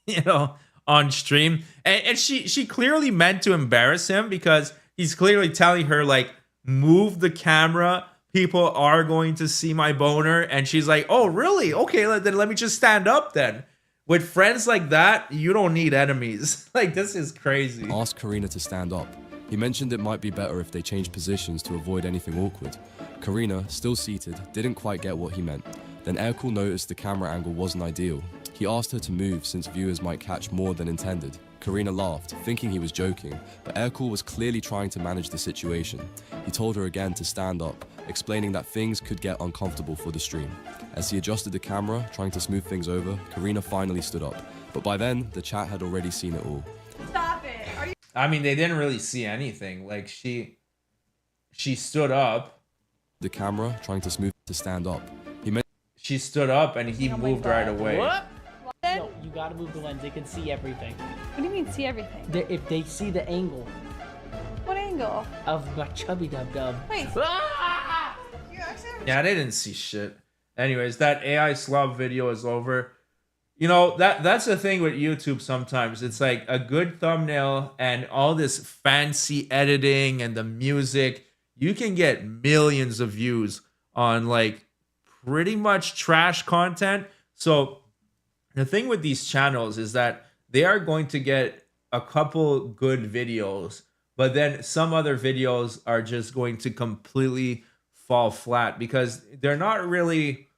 you know, on stream. And she clearly meant to embarrass him because he's clearly telling her, like, move the camera. People are going to see my boner. And she's like, oh, really? Okay, then let me just stand up then. With friends like that, you don't need enemies. Like, this is crazy. asked Karina to stand up. He mentioned it might be better if they changed positions to avoid anything awkward. Karina, still seated, didn't quite get what he meant. Then Aircool noticed the camera angle wasn't ideal. He asked her to move since viewers might catch more than intended. Karina laughed, thinking he was joking, but Aircool was clearly trying to manage the situation. He told her again to stand up, explaining that things could get uncomfortable for the stream. As he adjusted the camera, trying to smooth things over, Karina finally stood up. But by then, the chat had already seen it all. Stop it. Are you I mean, they didn't really see anything. Like, she stood up. The camera, trying to smooth to stand up. She stood up and he moved right away. What? No, you gotta move the lens. They can see everything. What do you mean see everything? If they see the angle What angle? of my chubby dub dub. Wait. Ah! You actually have a Yeah, they didn't see shit. Anyways, that AI slob video is over. You know, that's the thing with YouTube sometimes. It's like a good thumbnail and all this fancy editing and the music. You can get millions of views on, like, pretty much trash content. So the thing with these channels is that they are going to get a couple good videos, but then some other videos are just going to completely fall flat because they're not really,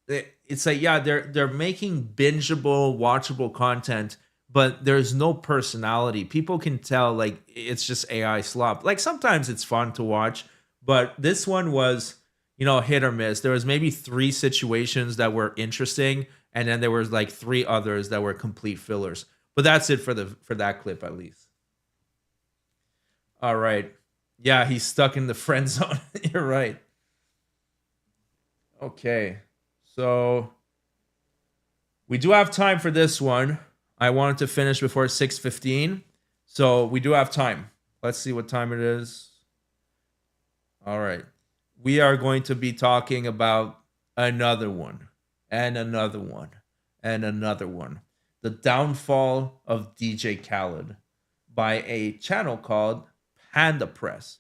it's like, yeah, they're making bingeable, watchable content, but there's no personality. People can tell, like, it's just AI slop. Like, sometimes it's fun to watch, but this one was, you know, hit or miss. There was maybe 3 situations that were interesting, and then there was like 3 others that were complete fillers. But that's it for that clip, at least. All right. Yeah, he's stuck in the friend zone. You're right. Okay. So we do have time for this one. I wanted to finish before 6:15. So we do have time. Let's see what time it is. All right. We are going to be talking about another one, and another one, and another one. The downfall of DJ Khaled by a channel called Panda Press.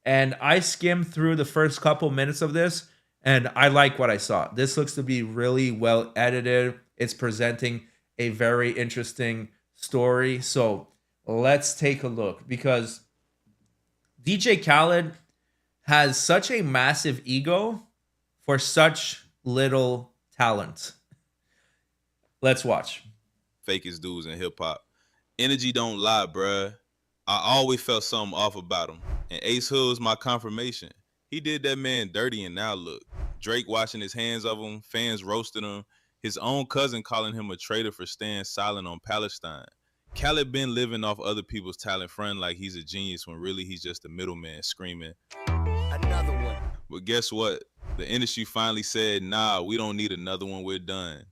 And I skimmed through the first couple minutes of this, and I like what I saw. This looks to be really well edited. It's presenting a very interesting story. So let's take a look, because DJ Khaled has such a massive ego for such little talent. Let's watch. Fakest dudes in hip hop. Energy don't lie, bruh. I always felt something off about him. And Ace Hood's my confirmation. He did that man dirty, and now look. Drake washing his hands of him, fans roasting him, his own cousin calling him a traitor for staying silent on Palestine. Khaled been living off other people's talent, fronting like he's a genius when really he's just a middleman screaming, another one. But guess what? The industry finally said, nah, we don't need another one, we're done.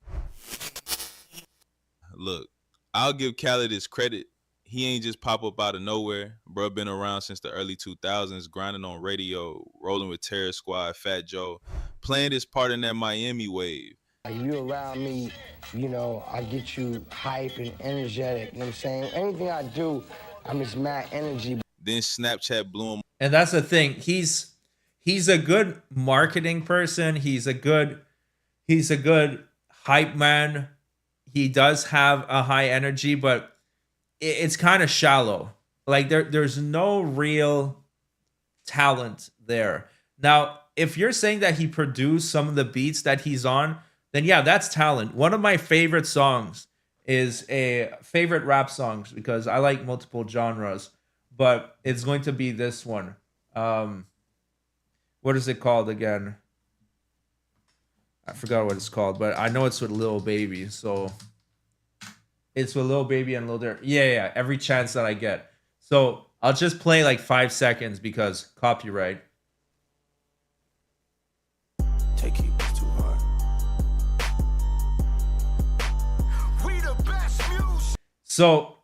Look, I'll give Khaled his credit. He ain't just pop up out of nowhere. Bro been around since the early 2000s, grinding on radio, rolling with Terror Squad, Fat Joe, playing his part in that Miami wave. You around me, you know, I get you hype and energetic, you know what I'm saying? Anything I do, I'm just mad energy. Then Snapchat blew him. And that's the thing. He's a good marketing person. He's a good hype man. He does have a high energy, but it's kind of shallow. Like there's no real talent there. Now, if you're saying that he produced some of the beats that he's on, then yeah, that's talent. One of my favorite songs is a favorite rap songs because I like multiple genres, but it's going to be this one. What is it called again? I forgot what it's called, but I know it's with Lil Baby. So it's with Lil Baby and Lil Durk. Yeah, every chance that I get. So I'll just play like 5 seconds because copyright. Take it too hard. We the best music. So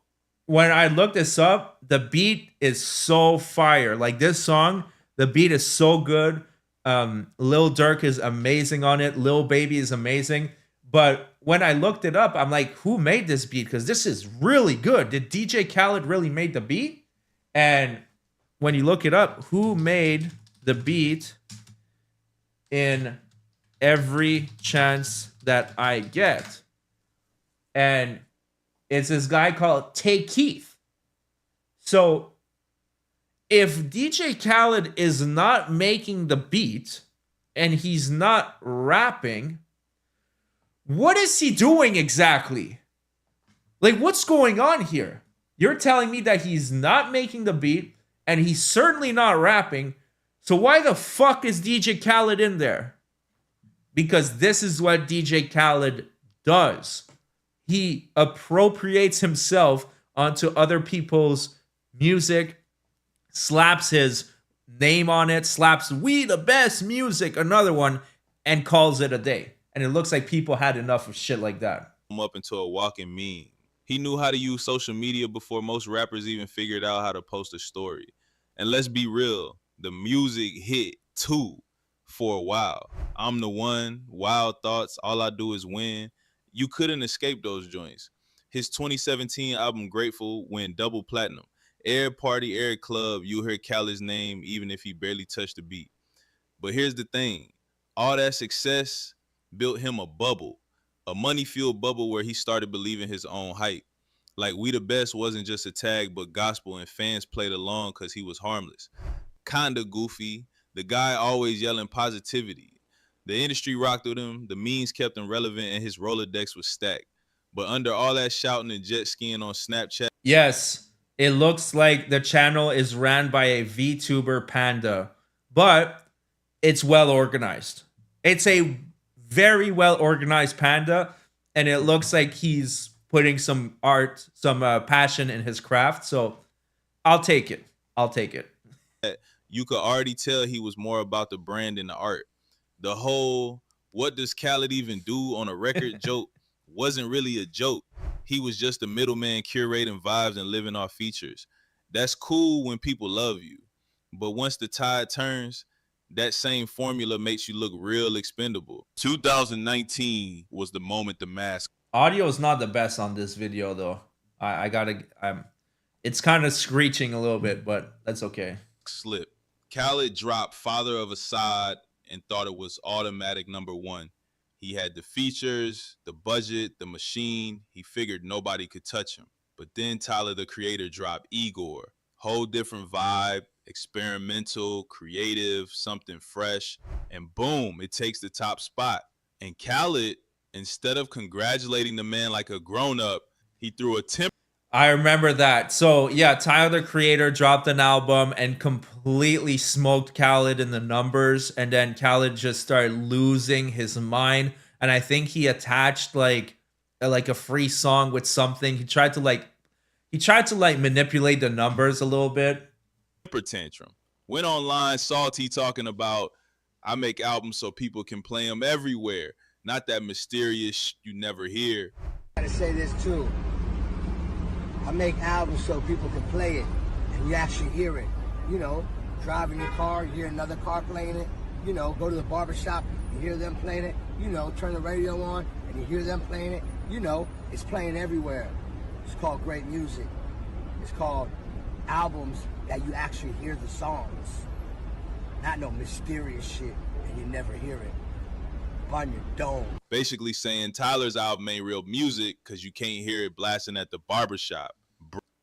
when I looked this up, the beat is so fire. Like this song, the beat is so good. Lil Durk is amazing on it. Lil Baby is amazing. But when I looked it up, I'm like, who made this beat? Because this is really good. Did DJ Khaled really made the beat? And when you look it up, who made the beat in Every Chance That I Get? And it's this guy called Tay Keith. So if DJ Khaled is not making the beat and he's not rapping, what is he doing exactly? Like, what's going on here? You're telling me that he's not making the beat and he's certainly not rapping. So why the fuck is DJ Khaled in there? Because this is what DJ Khaled does. He appropriates himself onto other people's music, slaps his name on it, slaps "We the best music," another one, and calls it a day. And it looks like people had enough of shit like that. Up into a walking meme. He knew how to use social media before most rappers even figured out how to post a story. And let's be real, the music hit too for a while. I'm the One, Wild Thoughts, All I Do Is Win. You couldn't escape those joints. His 2017 album Grateful went double platinum. Every party, every club, you heard Khaled's name even if he barely touched the beat. But here's the thing. All that success built him a bubble, a money-fueled bubble where he started believing his own hype. Like We the Best wasn't just a tag, but gospel, and fans played along because he was harmless. Kinda goofy. The guy always yelling positivity. The industry rocked with him. The memes kept him relevant, and his Rolodex was stacked. But under all that shouting and jet skiing on Snapchat. Yes, it looks like the channel is ran by a VTuber panda, but it's well organized. It's a very well organized panda, and it looks like he's putting some art, some passion in his craft. So I'll take it. You could already tell he was more about the brand than the art. The whole "what does Khaled even do on a record" joke wasn't really a joke. He was just a middleman curating vibes and living off features. That's cool when people love you. But once the tide turns, that same formula makes you look real expendable. 2019 was the moment the mask. Audio is not the best on this video though. It's kind of screeching a little bit, but that's okay. Slip. Khaled dropped Father of Assad and thought it was automatic #1. He had the features, the budget, the machine. He figured nobody could touch him. But then Tyler, the Creator, dropped Igor. Whole different vibe, experimental, creative, something fresh. And boom, it takes the top spot. And Khaled, instead of congratulating the man like a grown-up, he threw a temper. I remember that. So yeah, Tyler the Creator dropped an album and completely smoked Khaled in the numbers, and then Khaled just started losing his mind. And I think he attached like a free song with something. He tried to manipulate the numbers a little bit. Temper tantrum. Went online, salty, talking about, I make albums so people can play them everywhere. Not that mysterious you never hear. I gotta say this too. I make albums so people can play it and you actually hear it. You know, driving your car, you hear another car playing it. You know, go to the barbershop, you hear them playing it. You know, turn the radio on and you hear them playing it. You know, it's playing everywhere. It's called great music. It's called albums that you actually hear the songs. Not no mysterious shit and you never hear it. On your dome. Basically saying Tyler's album ain't real music because you can't hear it blasting at the barbershop.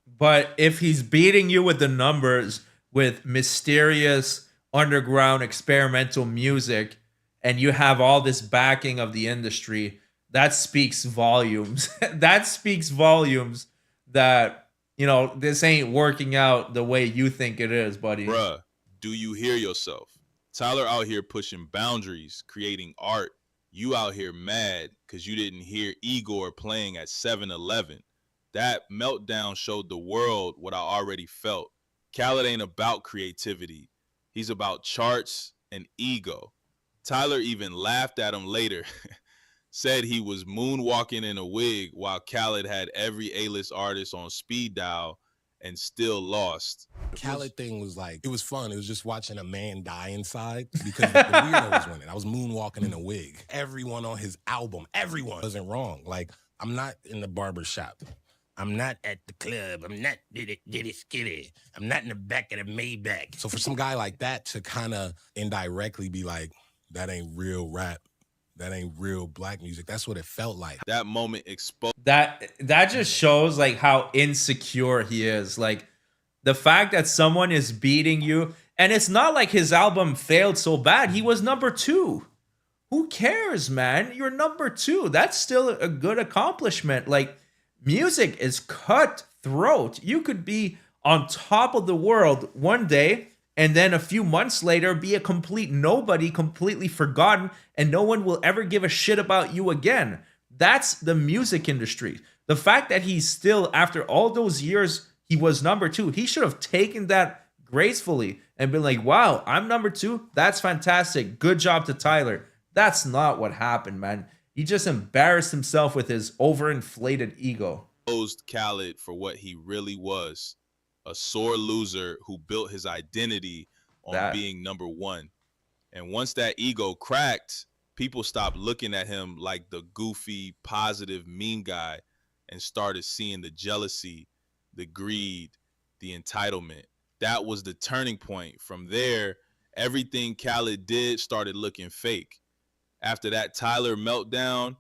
But if he's beating you with the numbers with mysterious underground experimental music and you have all this backing of the industry, that speaks volumes. That speaks volumes that, you know, this ain't working out the way you think it is, buddy. Bruh, do you hear yourself? Tyler out here pushing boundaries, creating art. You out here mad because you didn't hear Igor playing at 7-Eleven. That meltdown showed the world what I already felt. Khaled ain't about creativity. He's about charts and ego. Tyler even laughed at him later. Said he was moonwalking in a wig while Khaled had every A-list artist on speed dial and still lost. Khaled thing was like, it was fun. It was just watching a man die inside because the weirdo was winning. I was moonwalking in a wig. Everyone on his album, everyone wasn't wrong. Like, I'm not in the barber shop. I'm not at the club. I'm not diddy skitty. I'm not in the back of the Maybach. So for some guy like that to kind of indirectly be like, that ain't real rap. That ain't real black music. That's what it felt like. That moment exposed. That just shows like how insecure he is. Like the fact that someone is beating you, and it's not like his album failed so bad. He was number 2. Who cares, man? You're number 2. That's still a good accomplishment. Like music is cutthroat. You could be on top of the world one day, and then a few months later be a complete nobody, completely forgotten, and no one will ever give a shit about you again. That's the music industry. The fact that he's still, after all those years, he was number 2, he should have taken that gracefully and been like, wow, I'm number 2. That's fantastic. Good job to Tyler. That's not what happened, man. He just embarrassed himself with his overinflated ego. Exposed Khaled for what he really was. A sore loser who built his identity on being number 1. And once that ego cracked, people stopped looking at him like the goofy, positive, mean guy and started seeing the jealousy, the greed, the entitlement. That was the turning point. From there, everything Khaled did started looking fake. After that Tyler meltdown,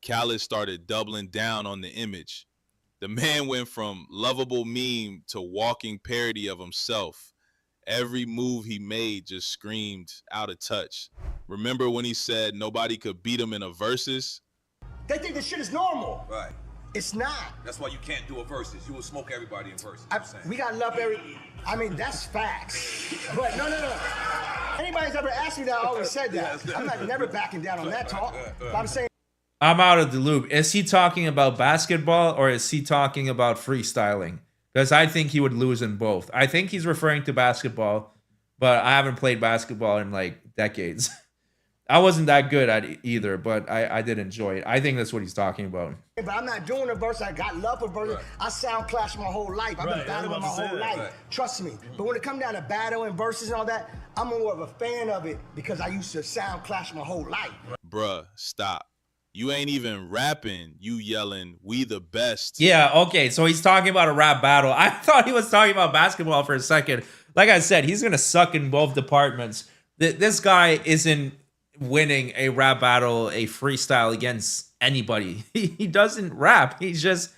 Khaled started doubling down on the image. The man went from lovable meme to walking parody of himself. Every move he made just screamed out of touch. Remember when he said nobody could beat him in a versus? They think this shit is normal. Right. It's not. That's why you can't do a versus. You will smoke everybody in versus. We got to love every. I mean, that's facts. But no. Anybody's ever asked me that, I always said that. I'm not never backing down on that talk. But I'm saying. I'm out of the loop. Is he talking about basketball or is he talking about freestyling? Because I think he would lose in both. I think he's referring to basketball, but I haven't played basketball in like decades. I wasn't that good at it either, but I did enjoy it. I think that's what he's talking about. But I'm not doing a verse. I got love for verses. Right. I sound clash my whole life. I've been battling my whole life. Right. Trust me. But when it comes down to battle and verses and all that, I'm more of a fan of it because I used to sound clash my whole life. Bruh, stop. You ain't even rapping. You yelling, we the best. Yeah, okay. So he's talking about a rap battle. I thought he was talking about basketball for a second. Like I said, he's going to suck in both departments. This guy isn't winning a rap battle, a freestyle against anybody. He doesn't rap. He's just,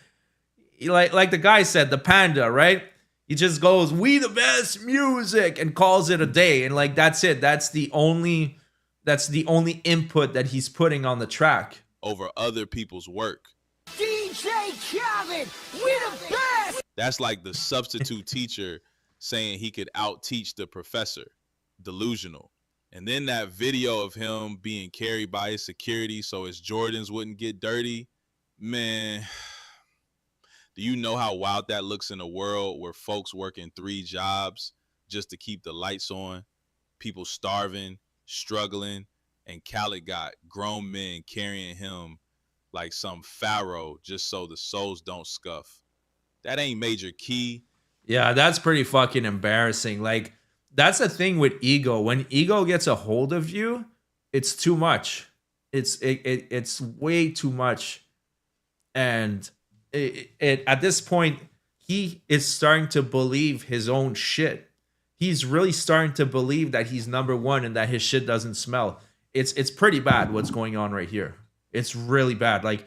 like the guy said, the panda, right? He just goes, we the best music, and calls it a day. And like, that's it. That's the only that's the only input that he's putting on the track. over other people's work. DJ Khaled, we the best. That's like the substitute teacher saying he could out-teach the professor. Delusional. And then that video of him being carried by his security so his Jordans wouldn't get dirty. Man, do you know how wild that looks in a world where folks working 3 jobs just to keep the lights on? People starving, struggling, and Khaled got grown men carrying him like some pharaoh just so the souls don't scuff. That ain't Major Key. Yeah, that's pretty fucking embarrassing. Like, that's the thing with ego. When ego gets a hold of you, it's too much. It's way too much. And at this point, he is starting to believe his own shit. He's really starting to believe that he's number one and that his shit doesn't smell. It's pretty bad what's going on right here. It's really bad. Like,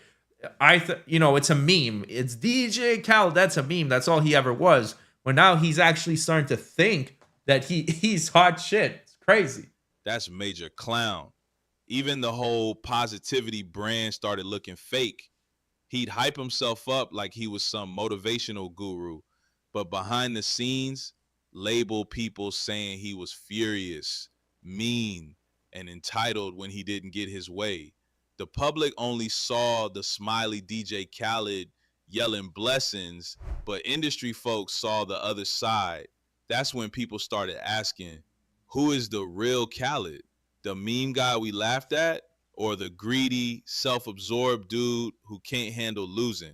it's a meme. It's DJ Khaled. That's a meme. That's all he ever was. But now he's actually starting to think that he's hot shit. It's crazy. That's Major Clown. Even the whole positivity brand started looking fake. He'd hype himself up like he was some motivational guru, but behind the scenes, label people saying he was furious, mean, and entitled when he didn't get his way. The public only saw the smiley DJ Khaled yelling blessings, but industry folks saw the other side. That's when people started asking, who is the real Khaled? The meme guy we laughed at, or the greedy, self-absorbed dude who can't handle losing?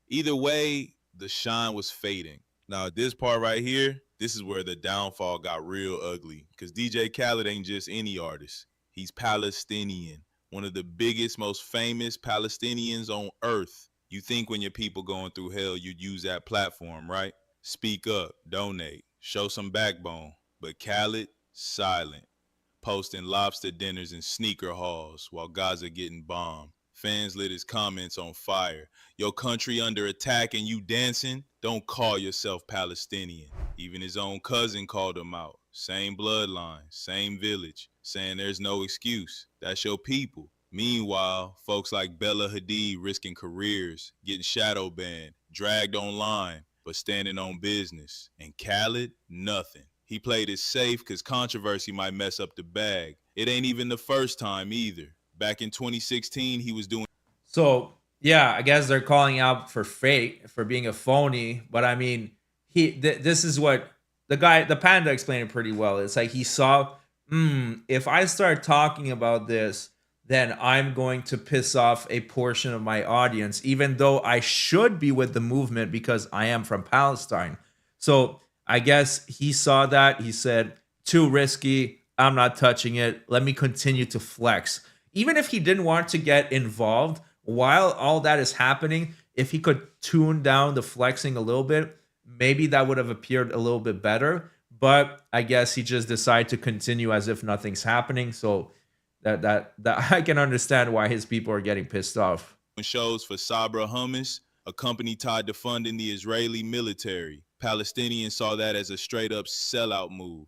Either way, the shine was fading. Now, this part right here, this is where the downfall got real ugly, because DJ Khaled ain't just any artist. He's Palestinian, one of the biggest, most famous Palestinians on earth. You think when your people going through hell, you'd use that platform, right? Speak up, donate, show some backbone. But Khaled, silent, posting lobster dinners and sneaker hauls while Gaza getting bombed. Fans lit his comments on fire. Your country under attack and you dancing? Don't call yourself Palestinian. Even his own cousin called him out. Same bloodline, same village, saying there's no excuse. That's your people. Meanwhile, folks like Bella Hadid risking careers, getting shadow banned, dragged online, but standing on business. And Khaled, nothing. He played it safe because controversy might mess up the bag. It ain't even the first time either. Back in 2016, he was doing... So, yeah, I guess they're calling out for fake, for being a phony. But I mean, this is what the Panda explained it pretty well. It's like he saw, if I start talking about this, then I'm going to piss off a portion of my audience, even though I should be with the movement because I am from Palestine. So I guess he saw that. He said, too risky. I'm not touching it. Let me continue to flex. Even if he didn't want to get involved while all that is happening, if he could tune down the flexing a little bit, maybe that would have appeared a little bit better. But I guess he just decided to continue as if nothing's happening. So that I can understand why his people are getting pissed off. Shows for Sabra Hummus, a company tied to funding the Israeli military. Palestinians saw that as a straight up sellout move.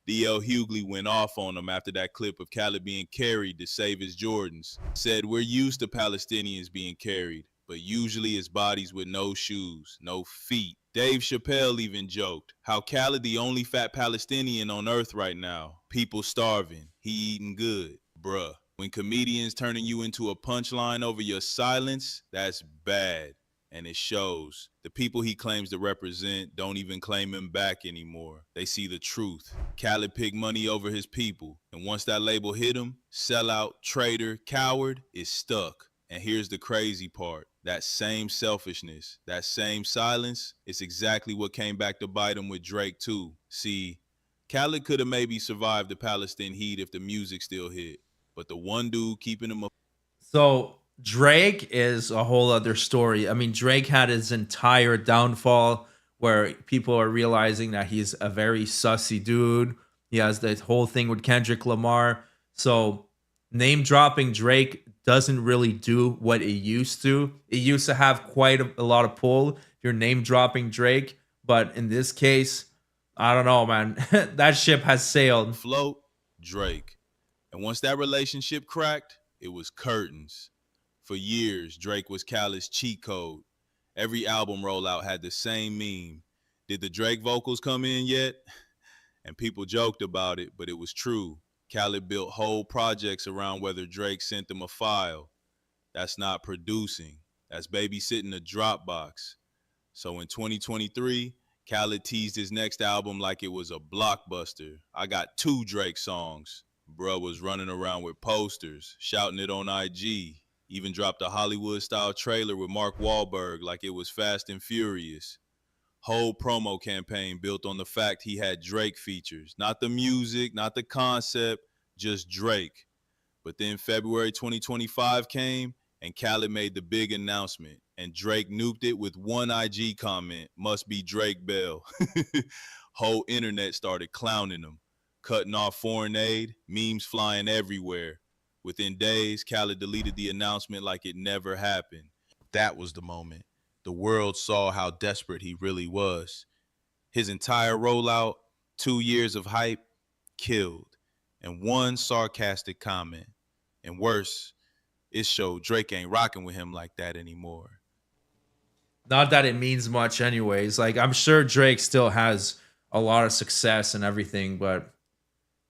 D.L. Hughley went off on him after that clip of Khaled being carried to save his Jordans. Said, we're used to Palestinians being carried, but usually it's bodies with no shoes, no feet. Dave Chappelle even joked how Khaled the only fat Palestinian on earth right now. People starving, he eating good. Bruh, when comedians turning you into a punchline over your silence, that's bad. And it shows. The people he claims to represent don't even claim him back anymore. They see the truth. Khaled picked money over his people. And once that label hit him, sellout, traitor, coward, is stuck. And here's the crazy part. That same selfishness, that same silence, it's exactly what came back to bite him with Drake too. See, Khaled could have maybe survived the Palestine heat if the music still hit. But the one dude keeping him up. So Drake is a whole other story. I mean, Drake had his entire downfall where people are realizing that he's a very sussy dude. He has that whole thing with Kendrick Lamar. So name dropping Drake doesn't really do what it used to. It used to have quite a lot of pull if you're name dropping Drake. But in this case, I don't know, man. That ship has sailed. Float, Drake. And once that relationship cracked, it was curtains. For years, Drake was Khaled's cheat code. Every album rollout had the same meme. Did the Drake vocals come in yet? And people joked about it, but it was true. Khaled built whole projects around whether Drake sent them a file. That's not producing. That's babysitting a Dropbox. So in 2023, Khaled teased his next album like it was a blockbuster. I got 2 Drake songs. Bruh was running around with posters, shouting it on IG. Even dropped a Hollywood-style trailer with Mark Wahlberg like it was Fast and Furious. Whole promo campaign built on the fact he had Drake features. Not the music, not the concept, just Drake. But then February 2025 came and Khaled made the big announcement. And Drake nuked it with one IG comment, must be Drake Bell. Whole internet started clowning him, cutting off foreign aid, memes flying everywhere. Within days, Khaled deleted the announcement like it never happened. That was the moment. The world saw how desperate he really was. His entire rollout, 2 years of hype, killed. And one sarcastic comment. And worse, it showed Drake ain't rocking with him like that anymore. Not that it means much anyways. Like, I'm sure Drake still has a lot of success and everything, but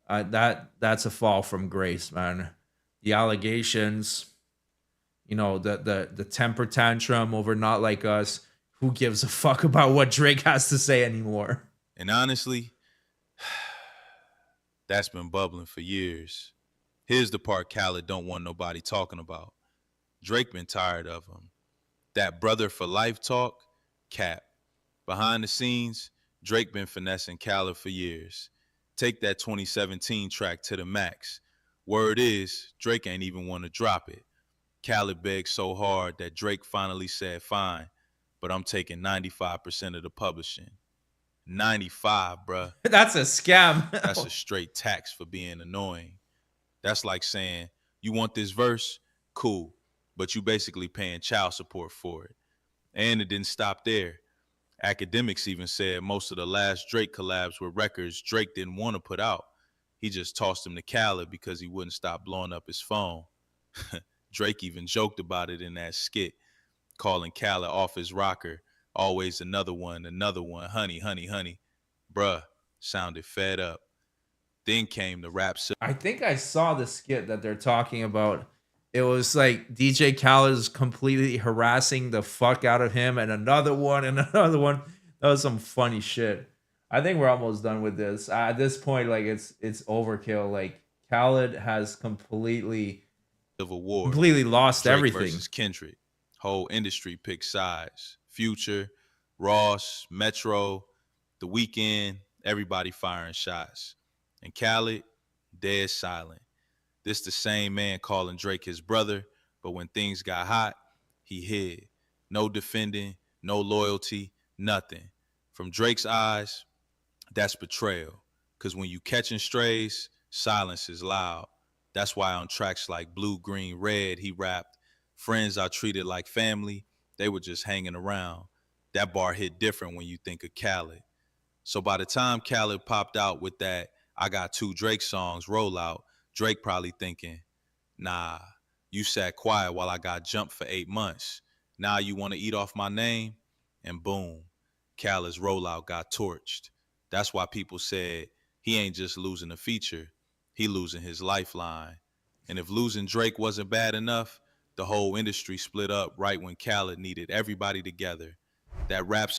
that's a fall from grace, man. The allegations, you know, the temper tantrum over Not Like Us. Who gives a fuck about what Drake has to say anymore? And honestly, that's been bubbling for years. Here's the part Khaled don't want nobody talking about. Drake been tired of him. That brother for life talk, cap. Behind the scenes, Drake been finessing Khaled for years. Take that 2017 track to the max. Word is, Drake ain't even want to drop it. Khaled begged so hard that Drake finally said, fine, but I'm taking 95% of the publishing. 95, bruh. That's a scam. That's a straight tax for being annoying. That's like saying, you want this verse? Cool. But you basically paying child support for it. And it didn't stop there. Academics even said most of the last Drake collabs were records Drake didn't want to put out. He just tossed them to Khaled because he wouldn't stop blowing up his phone. Drake even joked about it in that skit, calling Khaled off his rocker. Always another one, honey, honey, honey. Bruh, sounded fed up. Then came the rap. I think I saw the skit that they're talking about. It was like DJ Khaled is completely harassing the fuck out of him, and another one, and another one. That was some funny shit. I think we're almost done with this. At this point, like it's overkill. Like Khaled has completely lost Drake everything. Versus Kendrick. Whole industry picked sides. Future, Ross, Metro, The Weeknd, everybody firing shots. And Khaled, dead silent. This the same man calling Drake his brother, but when things got hot, he hid. No defending, no loyalty, nothing. From Drake's eyes, that's betrayal. Because when you catching strays, silence is loud. That's why on tracks like Blue, Green, Red, he rapped, friends I treated like family, they were just hanging around. That bar hit different when you think of Khaled. So by the time Khaled popped out with that I got 2 Drake songs rollout, Drake probably thinking, nah, you sat quiet while I got jumped for 8 months. Now you want to eat off my name? And boom, Khaled's rollout got torched. That's why people said he ain't just losing a feature, he losing his lifeline. And if losing Drake wasn't bad enough, the whole industry split up right when Khaled needed everybody together. That rap.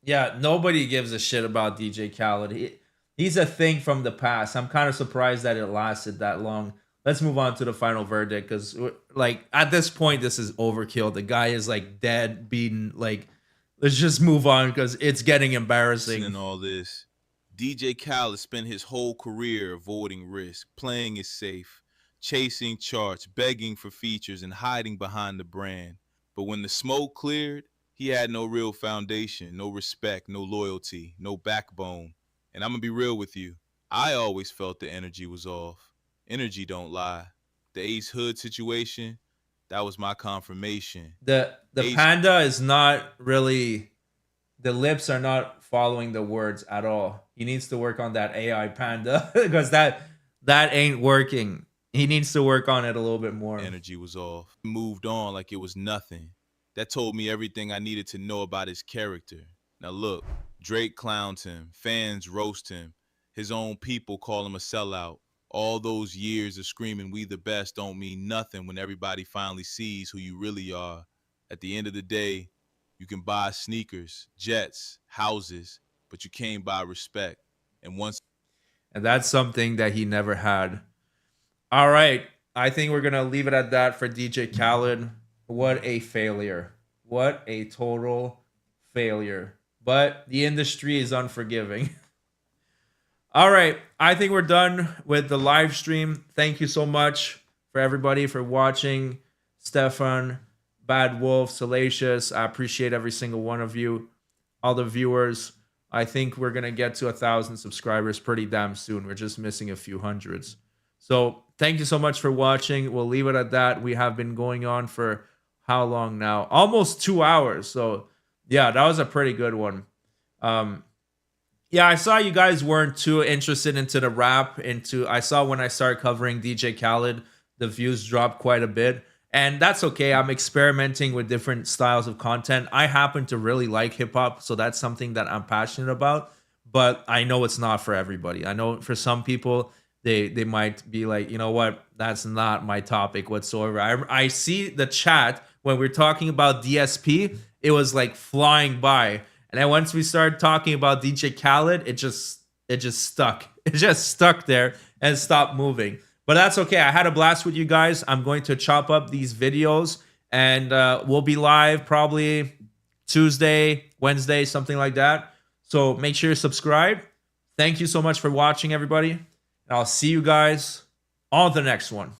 Yeah, nobody gives a shit about DJ Khaled. He's a thing from the past. I'm kind of surprised that it lasted that long. Let's move on to the final verdict because, like, at this point, this is overkill. The guy is like dead, beaten. Like, let's just move on because it's getting embarrassing. And all this, DJ Khaled spent his whole career avoiding risk, playing it safe, chasing charts, begging for features, and hiding behind the brand. But when the smoke cleared, he had no real foundation, no respect, no loyalty, no backbone. And I'm gonna be real with you. I always felt the energy was off. Energy don't lie. The Ace Hood situation, that was my confirmation. The panda is not really, the lips are not following the words at all. He needs to work on that AI panda because that ain't working. He needs to work on it a little bit more. Energy was off. Moved on like it was nothing. That told me everything I needed to know about his character. Now look, Drake clowns him, fans roast him, his own people call him a sellout. All those years of screaming we the best don't mean nothing when everybody finally sees who you really are. At the end of the day, you can buy sneakers, jets, houses, but you can't buy respect. And that's something that he never had. All right. I think we're going to leave it at that for DJ Khaled. What a failure. What a total failure. But the industry is unforgiving. All right. I think we're done with the live stream. Thank you so much for everybody for watching. Stefan, Bad Wolf, Salacious. I appreciate every single one of you. All the viewers. I think we're going to get to 1,000 subscribers pretty damn soon. We're just missing a few hundreds. So thank you so much for watching. We'll leave it at that. We have been going on for how long now? Almost 2 hours. So yeah, that was a pretty good one. Yeah, I saw you guys weren't too interested into the rap. I saw when I started covering DJ Khaled, the views dropped quite a bit. And that's okay. I'm experimenting with different styles of content. I happen to really like hip hop, so that's something that I'm passionate about. But I know it's not for everybody. I know for some people, they might be like, you know what, that's not my topic whatsoever. I see the chat when we're talking about DSP, it was like flying by. And then once we started talking about DJ Khaled, it just stuck. It just stuck there and stopped moving. But that's okay. I had a blast with you guys. I'm going to chop up these videos and we'll be live probably Tuesday, Wednesday, something like that. So make sure you subscribe. Thank you so much for watching, everybody. And I'll see you guys on the next one.